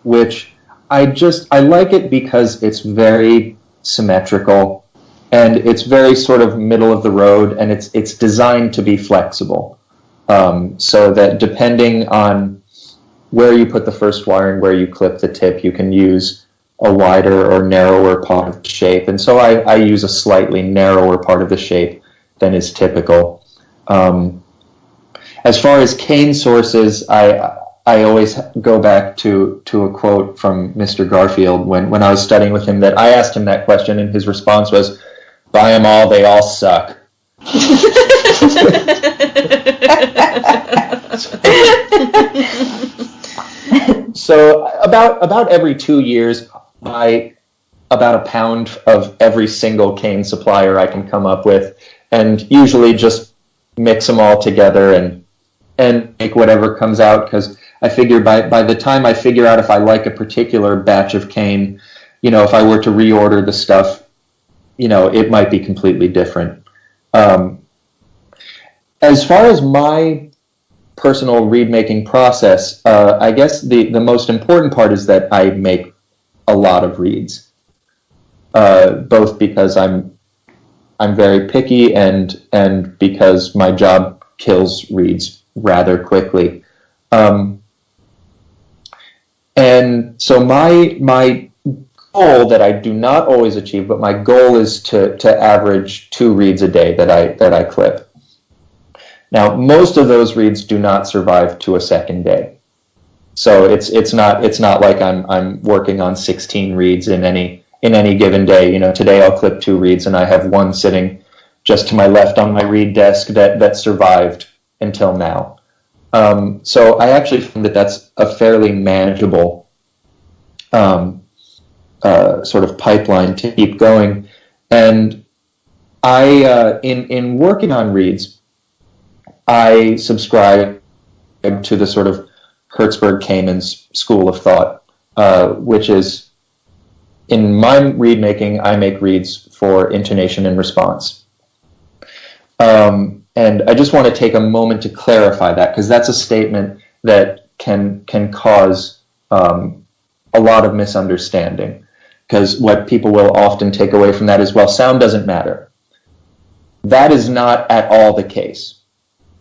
which I like it because it's very symmetrical. and it's very sort of middle of the road, and it's designed to be flexible, so that depending on where you put the first wire and where you clip the tip, you can use a wider or narrower part of the shape. And so I use a slightly narrower part of the shape than is typical. As far as cane sources, I always go back to a quote from Mr. Garfield when I was studying with him, that I asked him that question, and his response was, "Buy them all, they all suck." So about every 2 years, buy about a pound of every single cane supplier I can come up with, and usually just mix them all together and make whatever comes out, because I figure by the time I figure out if I like a particular batch of cane, if I were to reorder the stuff, it might be completely different. As far as my personal reed making process, I guess the most important part is that I make a lot of reeds, both because I'm very picky and because my job kills reeds rather quickly. And so my goal that I do not always achieve, but my goal is to average 2 reeds a day that I clip. Now, most of those reeds do not survive to a second day. So it's not like I'm working on 16 reeds in any given day. Today I'll clip 2 reeds, and I have one sitting just to my left on my reed desk that survived until now. So I actually find that that's a fairly manageable sort of pipeline to keep going. And I in working on reeds, I subscribe to the sort of Hertzberg-Kahman's school of thought, which is, in my reed making, I make reeds for intonation and response. And I just want to take a moment to clarify that, because that's a statement that can cause a lot of misunderstanding. Because what people will often take away from that is, well, sound doesn't matter. That is not at all the case.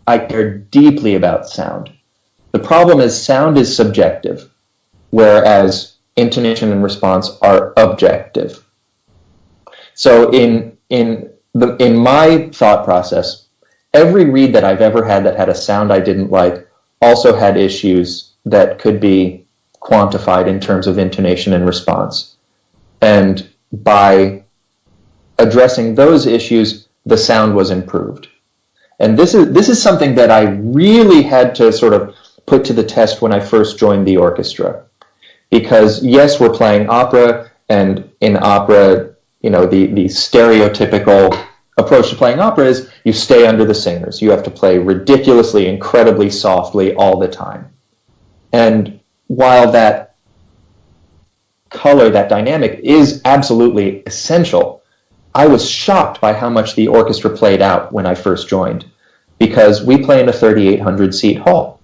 I care deeply about sound. The problem is sound is subjective, whereas intonation and response are objective. So in my thought process, every reed that I've ever had that had a sound I didn't like also had issues that could be quantified in terms of intonation and response. And by addressing those issues, the sound was improved. And this is something that I really had to sort of put to the test when I first joined the orchestra. Because yes, we're playing opera, and in opera, the stereotypical approach to playing opera is you stay under the singers. You have to play ridiculously, incredibly softly all the time. And while that color, that dynamic is absolutely essential, I was shocked by how much the orchestra played out when I first joined, because we play in a 3,800 seat hall.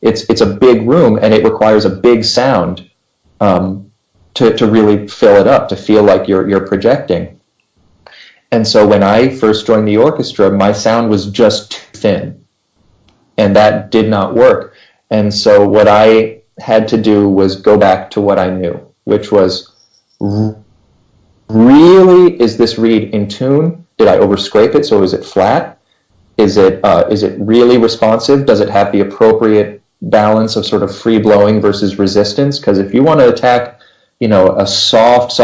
It's a big room, and it requires a big sound to really fill it up, to feel like you're projecting. And so when I first joined the orchestra, my sound was just too thin, and that did not work. And so what I had to do was go back to what I knew, which was, really, is this reed in tune? Did I overscrape it? So is it flat? Is it really responsive? Does it have the appropriate balance of sort of free blowing versus resistance? Because if you want to attack, a soft,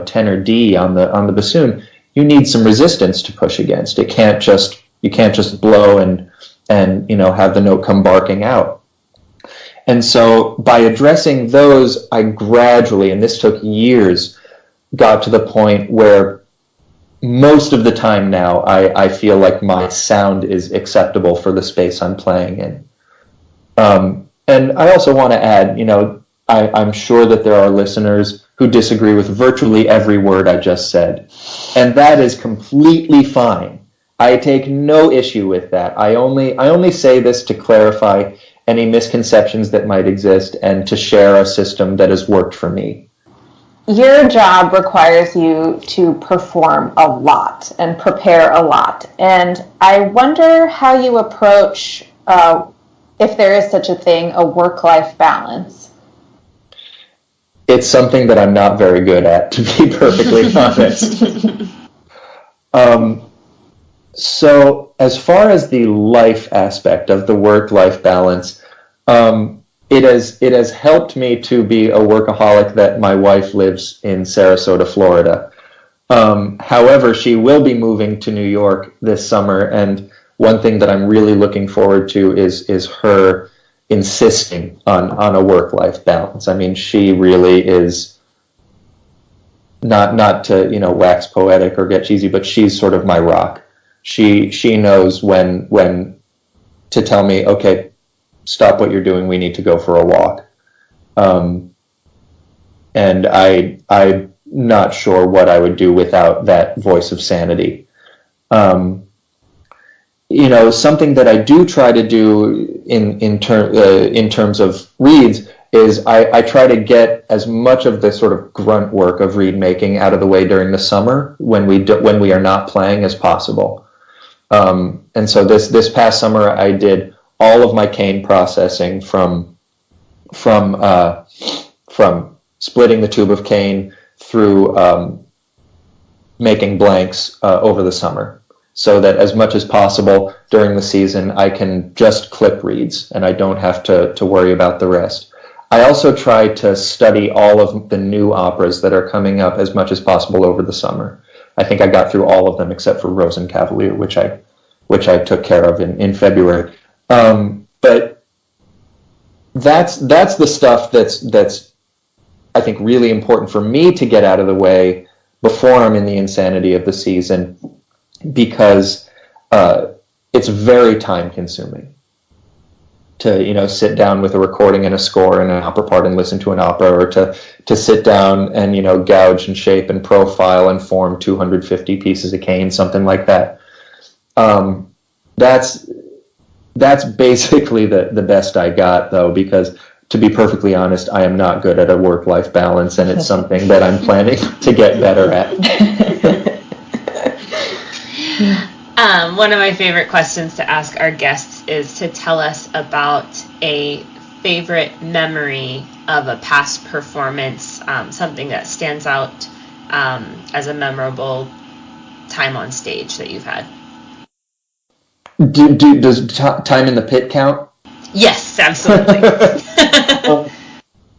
tenor D on the bassoon, you need some resistance to push against. You can't just blow and have the note come barking out. And so by addressing those, I gradually, and this took years, got to the point where most of the time now I feel like my sound is acceptable for the space I'm playing in. And I also want to add, I'm sure that there are listeners who disagree with virtually every word I just said, and that is completely fine. I take no issue with that. I only say this to clarify any misconceptions that might exist and to share a system that has worked for me. your job requires you to perform a lot and prepare a lot. And I wonder how you approach, if there is such a thing, a work-life balance. It's something that I'm not very good at, to be perfectly honest. So as far as the life aspect of the work-life balance, it has helped me to be a workaholic that my wife lives in Sarasota, Florida. However, she will be moving to New York this summer, and one thing that I'm really looking forward to is her insisting on a work-life balance. I mean, she really is not to wax poetic or get cheesy, but she's sort of my rock. She knows when to tell me, okay, stop what you're doing, we need to go for a walk. And I'm not sure what I would do without that voice of sanity. Something that I do try to do in terms of reeds is I try to get as much of the sort of grunt work of reed making out of the way during the summer when we are not playing as possible. And so this past summer I did all of my cane processing from splitting the tube of cane through making blanks over the summer, so that as much as possible during the season I can just clip reeds and I don't have to worry about the rest. I also try to study all of the new operas that are coming up as much as possible over the summer. I think I got through all of them except for Rosenkavalier, which I took care of in February. But that's the stuff that's I think really important for me to get out of the way before I'm in the insanity of the season, because it's very time consuming to sit down with a recording and a score and an opera part and listen to an opera, or to sit down and gouge and shape and profile and form 250 pieces of cane, something like that. That's basically the best I got, though, because to be perfectly honest, I am not good at a work-life balance, and it's something that I'm planning to get better at. One of my favorite questions to ask our guests is to tell us about a favorite memory of a past performance, something that stands out as a memorable time on stage that you've had. Does time in the pit count? Yes, absolutely.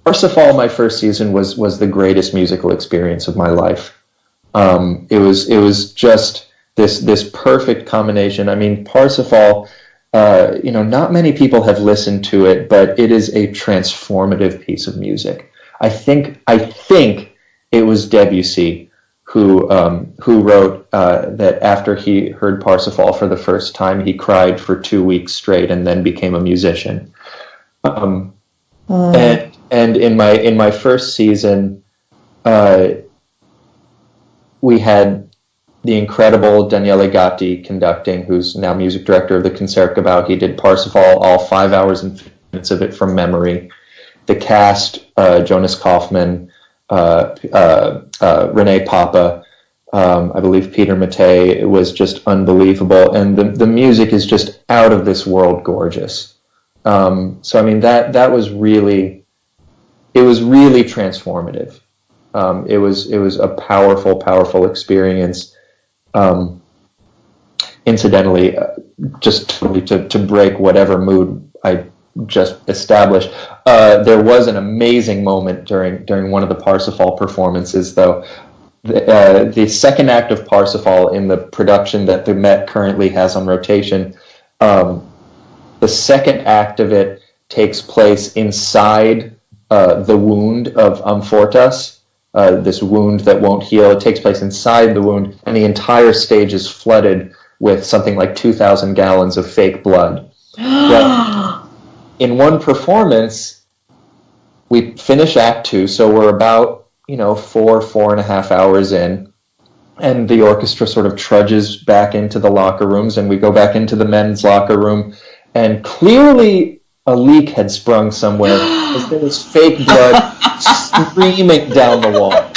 Parsifal, my first season, was the greatest musical experience of my life. It was just this perfect combination. I mean, Parsifal, not many people have listened to it, but it is a transformative piece of music. I think it was Debussy who wrote that after he heard Parsifal for the first time, he cried for 2 weeks straight and then became a musician. And in my first season, we had the incredible Daniele Gatti conducting, who's now music director of the Concertgebouw. He did Parsifal, all 5 hours and 50 minutes of it from memory. The cast, Jonas Kaufman, Renee Papa, I believe Peter Mattei, it was just unbelievable. And the music is just out of this world gorgeous. So I mean, that was really transformative. It was a powerful experience. Incidentally, just to break whatever mood I just established, there was an amazing moment during one of the Parsifal performances, though. The second act of Parsifal in the production that the Met currently has on rotation, the second act of it takes place inside the wound of Amfortas, this wound that won't heal. It takes place inside the wound, and the entire stage is flooded with something like 2,000 gallons of fake blood. Well, in one performance, we finish Act 2, so we're about 4.5 hours in, and the orchestra sort of trudges back into the locker rooms, and we go back into the men's locker room, and clearly a leak had sprung somewhere, as there was fake blood streaming down the wall.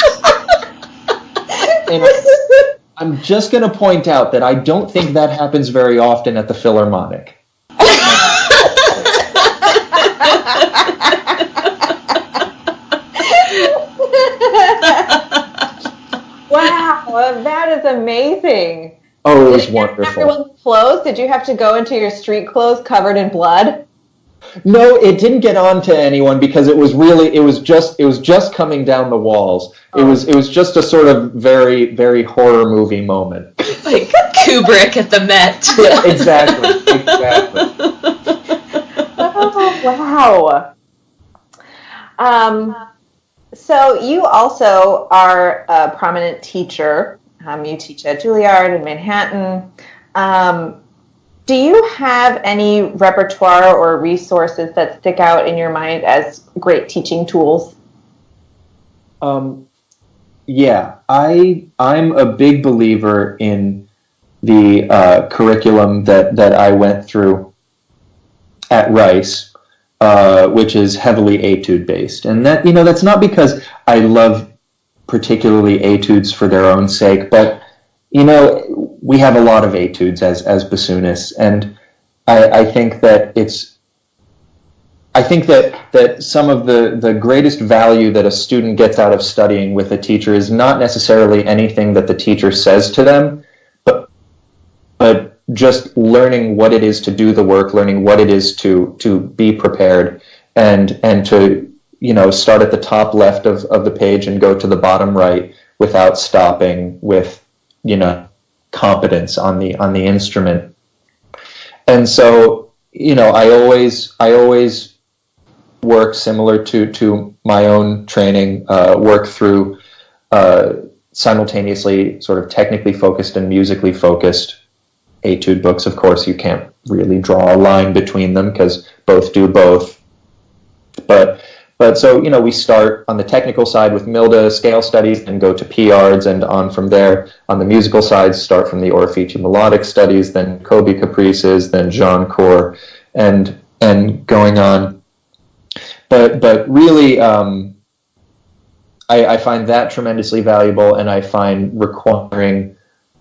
And I'm just going to point out that I don't think that happens very often at the Philharmonic. Wow, that is amazing. Oh, it was Did wonderful. everyone's clothes? Did you have to go into your street clothes covered in blood? No, it didn't get on to anyone because it was just coming down the walls. It was just a sort of very, very horror movie moment. Like Kubrick at the Met. Yeah, exactly. Oh, wow. So you also are a prominent teacher. You teach at Juilliard in Manhattan. Do you have any repertoire or resources that stick out in your mind as great teaching tools? Yeah, I'm a big believer in the curriculum that I went through at Rice, which is heavily etude based, and that's not because I love particularly etudes for their own sake, but we have a lot of etudes as bassoonists, and I think that that some of the greatest value that a student gets out of studying with a teacher is not necessarily anything that the teacher says to them, but just learning what it is to do the work, learning what it is to be prepared, and to start at the top left of the page and go to the bottom right without stopping, with competence on the instrument. And so I always work similar to my own training, work through simultaneously sort of technically focused and musically focused etude books. Of course, you can't really draw a line between them because both do both. But so, we start on the technical side with Milda scale studies and go to Piards, and on from there. On the musical side, start from the Orefici melodic studies, then Kobe caprices, then Jean-Core, and going on. But really, I find that tremendously valuable, and I find requiring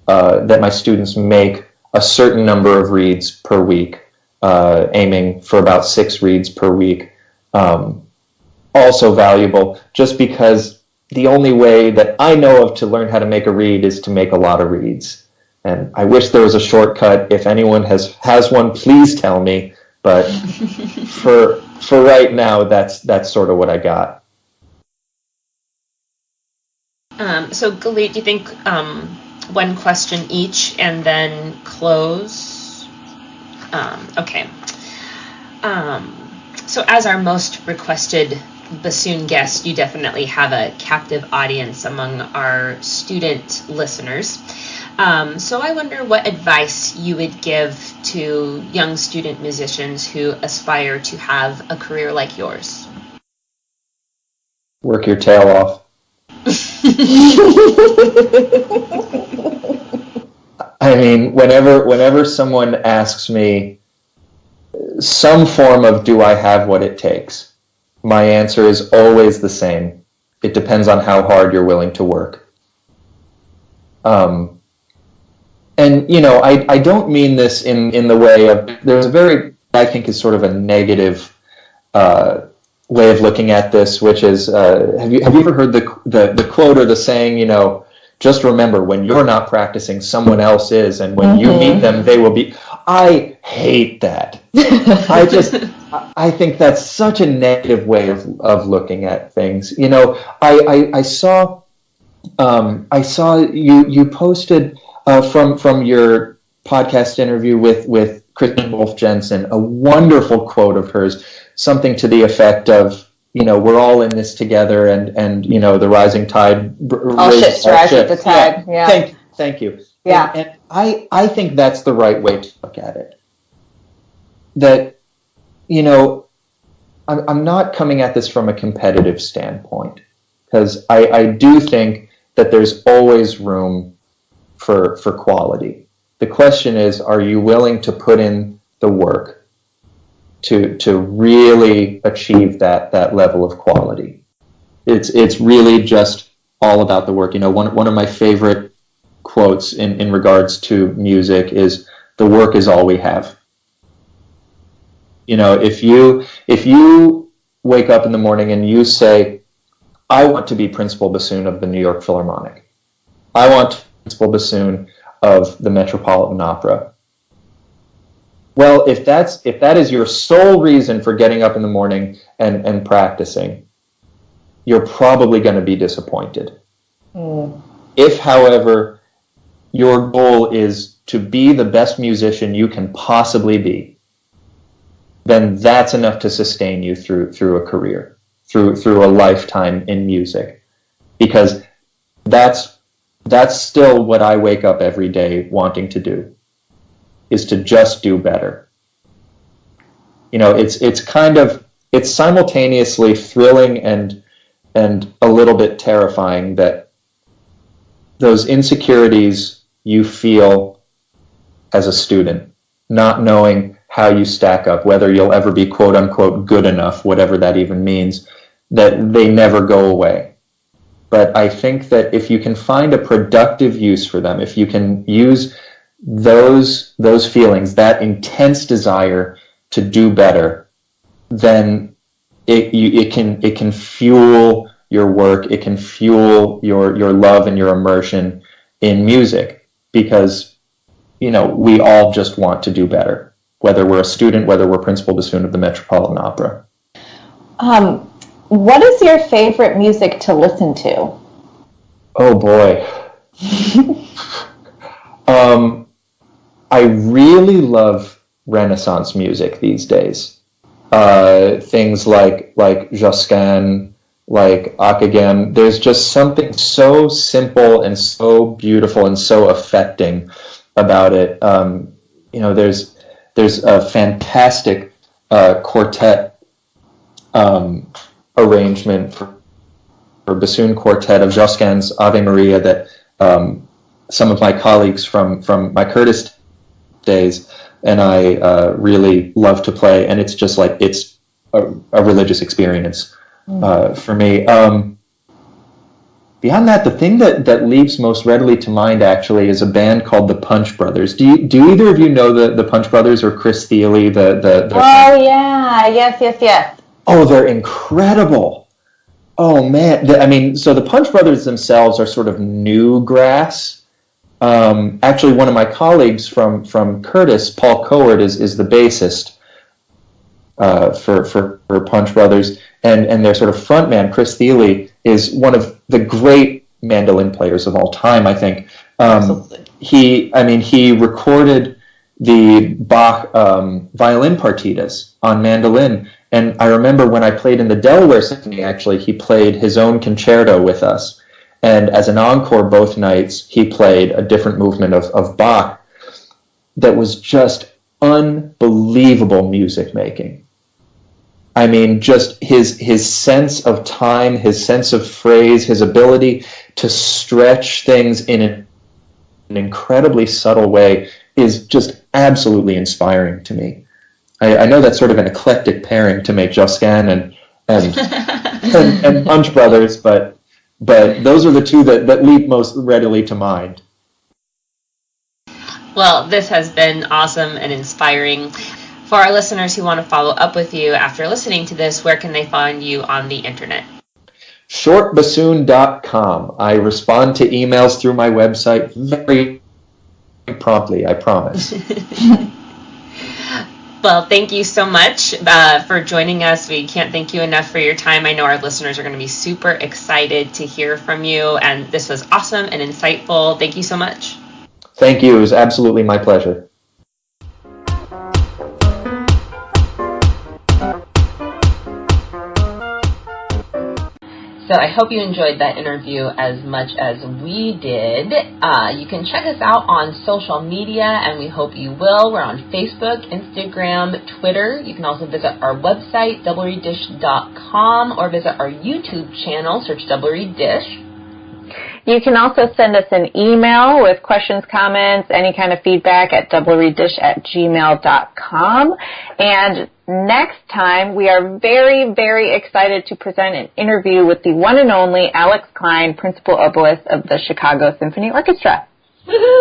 that my students make a certain number of reads per week, aiming for about 6 reads per week. Also valuable, just because the only way that I know of to learn how to make a read is to make a lot of reads. And I wish there was a shortcut. If anyone has one, please tell me. But for right now, that's sort of what I got. So Galit, do you think one question each and then close? Okay. So as our most requested bassoon guest, you definitely have a captive audience among our student listeners. So I wonder what advice you would give to young student musicians who aspire to have a career like yours. Work your tail off. I mean, whenever someone asks me some form of do I have what it takes, my answer is always the same. It depends on how hard you're willing to work. And I don't mean this in the way of, there's a very, I think, is sort of a negative way of looking at this, which is, have you ever heard the quote or the saying, just remember, when you're not practicing, someone else is, and when you meet them, they will be. I hate that. I think that's such a negative way of looking at things. I saw you posted from your podcast interview with Kristen Wolf Jensen a wonderful quote of hers, something to the effect of, we're all in this together, and the rising tide all ships rise with the tide. Yeah. Thank you. Yeah. And I think that's the right way to look at it. That, I'm not coming at this from a competitive standpoint, because I do think that there's always room for quality. The question is, are you willing to put in the work to really achieve that level of quality? It's really just all about the work. One of my favorite quotes in regards to music is, "The work is all we have." If you wake up in the morning and you say, "I want to be principal bassoon of the New York Philharmonic. I want to be principal bassoon of the Metropolitan Opera." Well, if that is your sole reason for getting up in the morning and practicing, you're probably going to be disappointed. If, however, your goal is to be the best musician you can possibly be, then that's enough to sustain you through a career, through a lifetime in music. Because that's still what I wake up every day wanting to do, is to just do better. It's simultaneously thrilling and a little bit terrifying that those insecurities you feel as a student, not knowing how you stack up, whether you'll ever be quote unquote good enough, whatever that even means, that they never go away. But I think that if you can find a productive use for them, if you can use those feelings, that intense desire to do better, then it can fuel your work, it can fuel your love and your immersion in music, because we all just want to do better, whether we're a student, whether we're principal bassoon of the Metropolitan Opera. What is your favorite music to listen to? Oh boy. I really love Renaissance music these days. Things like Josquin, like Akagem. There's just something so simple and so beautiful and so affecting about it. There's a fantastic quartet arrangement for bassoon quartet of Josquin's Ave Maria that some of my colleagues from my Curtis days and I really love to play, and it's just like it's a religious experience for me. Beyond that, the thing that leaps most readily to mind actually is a band called the Punch Brothers. Do either of you know the Punch Brothers, or Chris Thiele? Oh yeah, yes. Oh, they're incredible. Oh man, so the Punch Brothers themselves are sort of new grass. Actually, one of my colleagues from Curtis, Paul Coward, is the bassist for Punch Brothers, and their sort of frontman, Chris Thiele, is one of the great mandolin players of all time, I think. He recorded the Bach violin partitas on mandolin, and I remember when I played in the Delaware Symphony, actually, he played his own concerto with us. And as an encore both nights, he played a different movement of Bach that was just unbelievable music making. I mean, just his sense of time, his sense of phrase, his ability to stretch things in an incredibly subtle way is just absolutely inspiring to me. I know that's sort of an eclectic pairing to make Josquin and Punch Brothers, but those are the two that leap most readily to mind. Well, this has been awesome and inspiring. For our listeners who want to follow up with you after listening to this, where can they find you on the internet? Shortbassoon.com. I respond to emails through my website very promptly, I promise. Well, thank you so much for joining us. We can't thank you enough for your time. I know our listeners are going to be super excited to hear from you, and this was awesome and insightful. Thank you so much. Thank you. It was absolutely my pleasure. So I hope you enjoyed that interview as much as we did. You can check us out on social media, and we hope you will. We're on Facebook, Instagram, Twitter. You can also visit our website, doublereeddish.com, or visit our YouTube channel, search Double Reed Dish. You can also send us an email with questions, comments, any kind of feedback at doublereeddish@gmail.com. And next time, we are very, very excited to present an interview with the one and only Alex Klein, principal oboist of the Chicago Symphony Orchestra. Woohoo!